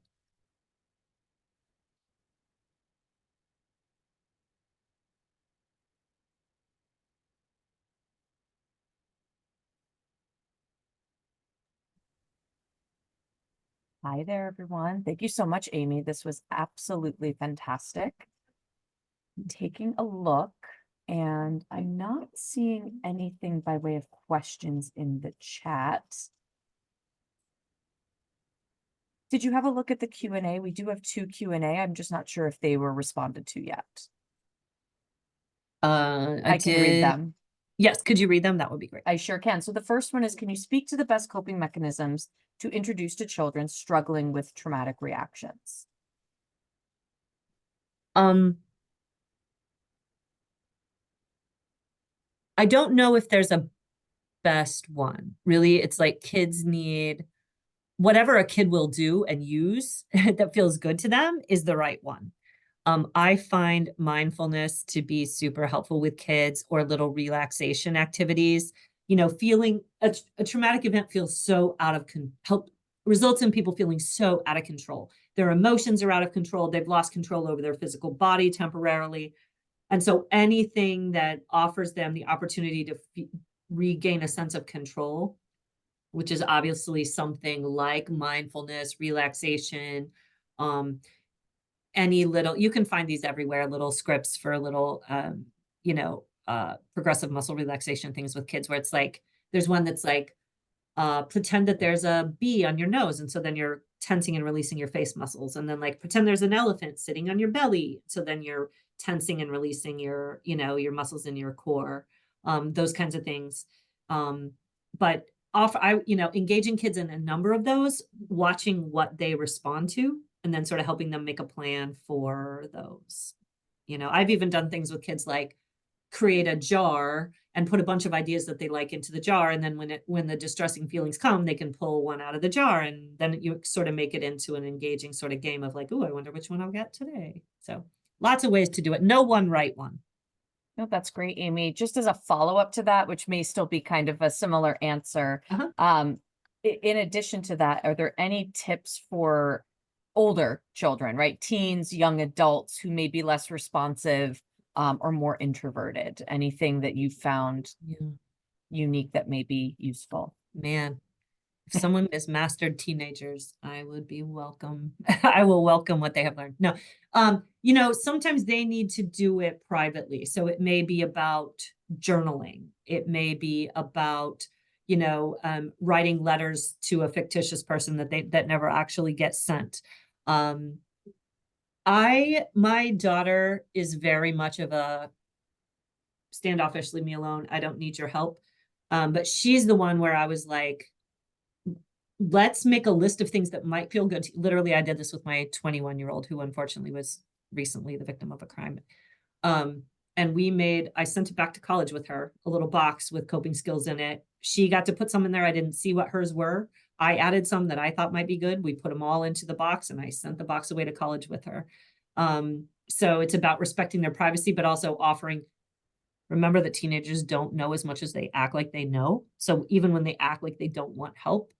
Hi there, everyone. Thank you so much, Amy. This was absolutely fantastic. Taking a look, and I'm not seeing anything by way of questions in the chat. Did you have a look at the Q&A? We do have 2 Q&A. I'm just not sure if they were responded to yet. I can read them. Yes, could you read them? That would be great. I sure can. So the first one is, can you speak to the best coping mechanisms to introduce to children struggling with traumatic reactions? I don't know if there's a best one. Really, it's like kids need whatever a kid will do and use that feels good to them is the right one. I find mindfulness to be super helpful with kids, or little relaxation activities. You know, feeling a traumatic event feels so out of help results in people feeling so out of control. Their emotions are out of control. They've lost control over their physical body temporarily. And so anything that offers them the opportunity to regain a sense of control, which is obviously something like mindfulness, relaxation, any little, you can find these everywhere, little scripts for little, progressive muscle relaxation things with kids, where it's like, there's one that's like, pretend that there's a bee on your nose. And so then you're tensing and releasing your face muscles. And then like, pretend there's an elephant sitting on your belly. So then you're tensing and releasing your, your muscles in your core, those kinds of things. But engaging kids in a number of those, watching what they respond to, and then sort of helping them make a plan for those. I've even done things with kids like create a jar and put a bunch of ideas that they like into the jar. And then when the distressing feelings come, they can pull one out of the jar, and then you sort of make it into an engaging sort of game of like, oh, I wonder which one I'll get today. So lots of ways to do it. No one right one. No, that's great, Amy. Just as a follow-up to that, which may still be kind of a similar answer. In addition to that, are there any tips for older children, right? Teens, young adults who may be less responsive, or more introverted? Anything that you found unique that may be useful? Man, if someone has mastered teenagers, I would be welcome. I will welcome what they have learned. No, sometimes they need to do it privately. So it may be about journaling. It may be about, writing letters to a fictitious person that never actually gets sent. My daughter is very much of a standoffish, leave me alone, I don't need your help. But she's the one where I was like, let's make a list of things that might feel good. Literally, I did this with my 21-year-old, who unfortunately was recently the victim of a crime. And I sent it back to college with her, a little box with coping skills in it. She got to put some in there. I didn't see what hers were. I added some that I thought might be good. We put them all into the box, and I sent the box away to college with her. So it's about respecting their privacy, but also remember that teenagers don't know as much as they act like they know. So even when they act like they don't want help,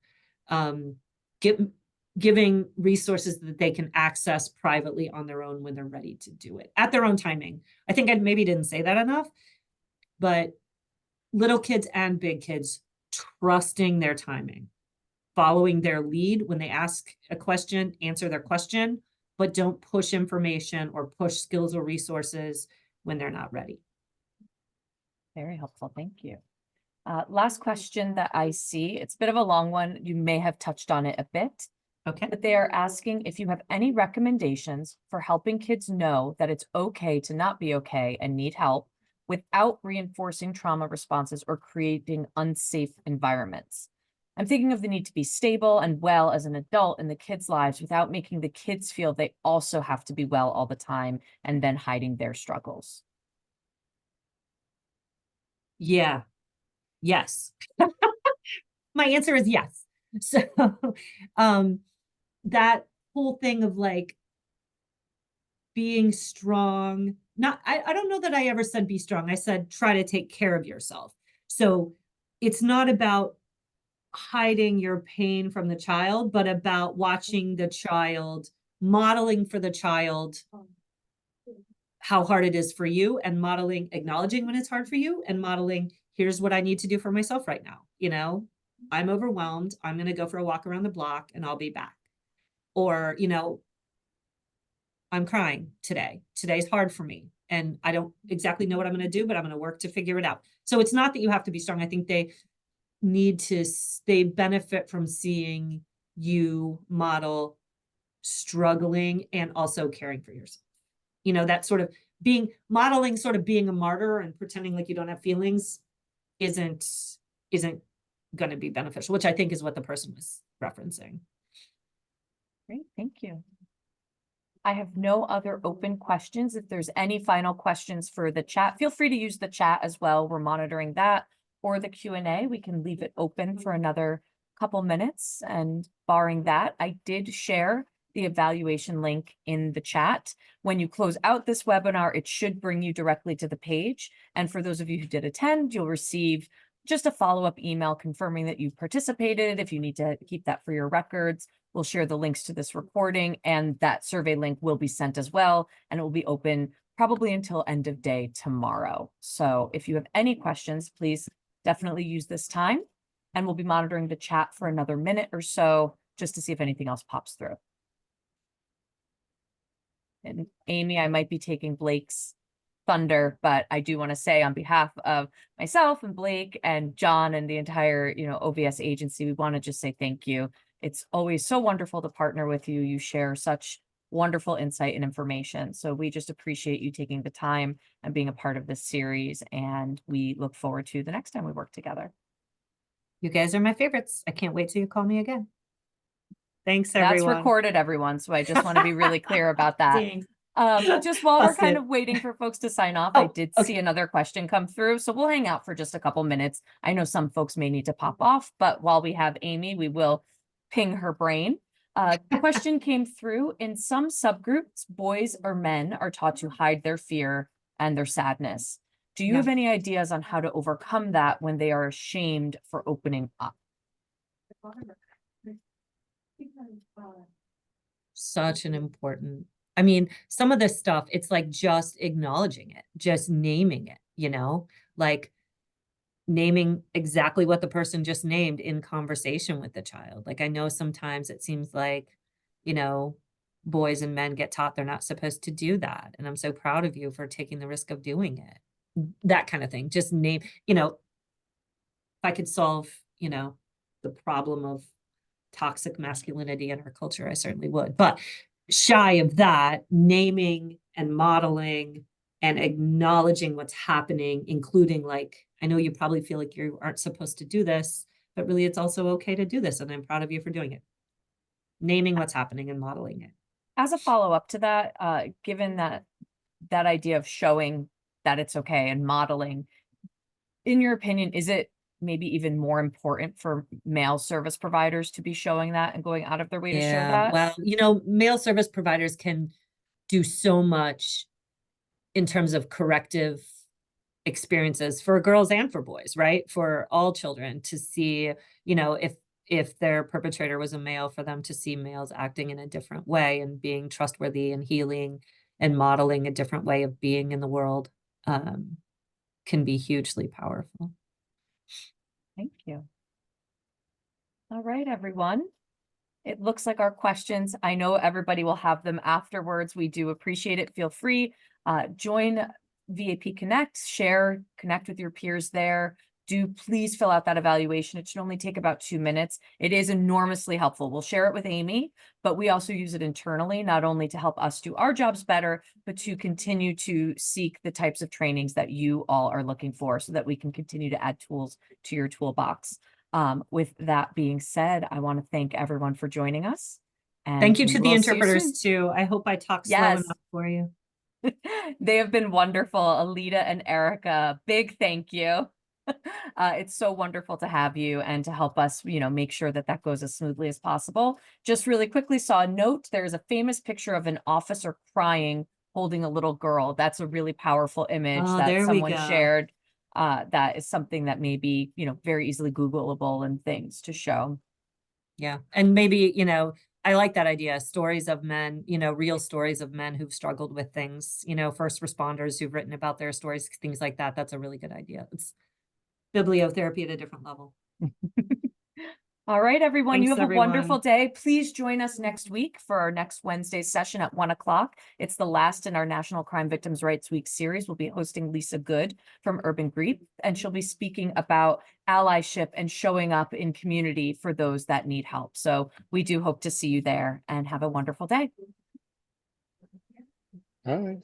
giving resources that they can access privately on their own when they're ready to do it at their own timing. I think I maybe didn't say that enough, but little kids and big kids trusting their timing, following their lead. When they ask a question, answer their question, but don't push information or push skills or resources when they're not ready. Very helpful. Thank you. Last question that I see, it's a bit of a long one. You may have touched on it a bit. Okay. But they are asking if you have any recommendations for helping kids know that it's okay to not be okay and need help, without reinforcing trauma responses or creating unsafe environments. I'm thinking of the need to be stable and well as an adult in the kids' lives without making the kids feel they also have to be well all the time and then hiding their struggles. Yeah. Yes. My answer is yes. So, that whole thing of like being strong, I don't know that I ever said be strong. I said try to take care of yourself. So it's not about hiding your pain from the child, but about watching the child, modeling for the child how hard it is for you, and modeling, acknowledging when it's hard for you, and modeling, here's what I need to do for myself right now. I'm overwhelmed. I'm going to go for a walk around the block and I'll be back. Or, I'm crying today. Today's hard for me. And I don't exactly know what I'm going to do, but I'm going to work to figure it out. So it's not that you have to be strong. I think they benefit from seeing you model struggling and also caring for yourself. That sort of modeling sort of being a martyr and pretending like you don't have feelings isn't going to be beneficial, which I think is what the person was referencing. Great, thank you. I have no other open questions. If there's any final questions for the chat, feel free to use the chat as well. We're monitoring that, or the Q&A. We can leave it open for another couple minutes. And barring that, I did share the evaluation link in the chat. When you close out this webinar, it should bring you directly to the page. And for those of you who did attend, you'll receive just a follow-up email confirming that you participated. If you need to keep that for your records, we'll share the links to this recording, and that survey link will be sent as well, and it will be open probably until end of day tomorrow. So if you have any questions, please definitely use this time, and we'll be monitoring the chat for another minute or so just to see if anything else pops through. And Amy, I might be taking Blake's thunder, but I do want to say on behalf of myself and Blake and John and the entire, OVS agency, we want to just say thank you. It's always so wonderful to partner with you. You share such wonderful insight and information. So we just appreciate you taking the time and being a part of this series. And we look forward to the next time we work together. You guys are my favorites. I can't wait till you call me again. Thanks, everyone. That's recorded, everyone. So I just want to be really clear about that. Dang. Just while we're kind Busted. of waiting for folks to sign off, I Oh, did okay. see another question come through. So we'll hang out for just a couple minutes. I know some folks may need to pop off, but while we have Amy, we will ping her brain. Question came through. In some subgroups, boys or men are taught to hide their fear and their sadness. Do you Yeah. have any ideas on how to overcome that when they are ashamed for opening up? Such an important, I mean, some of this stuff, it's like just acknowledging it, just naming it, like naming exactly what the person just named in conversation with the child. Like, I know sometimes it seems like, boys and men get taught they're not supposed to do that. And I'm so proud of you for taking the risk of doing it. That kind of thing. Just name, if I could solve, the problem of toxic masculinity in our culture, I certainly would. But shy of that, naming and modeling and acknowledging what's happening, including like, I know you probably feel like you aren't supposed to do this, but really it's also okay to do this. And I'm proud of you for doing it. Naming what's happening and modeling it. As a follow-up to that, given that idea of showing that it's okay and modeling, in your opinion, is it maybe even more important for male service providers to be showing that and going out of their way to show that? Well, male service providers can do so much in terms of corrective experiences for girls and for boys, right? For all children to see, if their perpetrator was a male, for them to see males acting in a different way and being trustworthy and healing and modeling a different way of being in the world, can be hugely powerful. Thank you. All right, everyone. It looks like our questions, I know everybody will have them afterwards. We do appreciate it. Feel free, join VAP Connect, share, connect with your peers there. Do please fill out that evaluation. It should only take about 2 minutes. It is enormously helpful. We'll share it with Amy, but we also use it internally, not only to help us do our jobs better, but to continue to seek the types of trainings that you all are looking for so that we can continue to add tools to your toolbox. With that being said, I want to thank everyone for joining us. And thank you to the we'll see you interpreters soon. too. I hope I talked slow Yes. enough for you. They have been wonderful. Alita and Erica, big thank you. It's so wonderful to have you and to help us, make sure that that goes as smoothly as possible. Just really quickly saw a note. There's a famous picture of an officer crying, holding a little girl. That's a really powerful image Oh, that there we someone go. shared. That is something that may be, very easily Googleable and things to show. Yeah. And maybe, I like that idea. Stories of men, real stories of men who've struggled with things, first responders who've written about their stories, things like that. That's a really good idea. It's bibliotherapy at a different level. All right, everyone, Thanks, you have everyone. a wonderful day. Please join us next week for our next Wednesday session at 1 o'clock. It's the last in our National Crime Victims' Rights Week series. We'll be hosting Lisa Good from Urban Grief, and she'll be speaking about allyship and showing up in community for those that need help. So we do hope to see you there, and have a wonderful day. All right.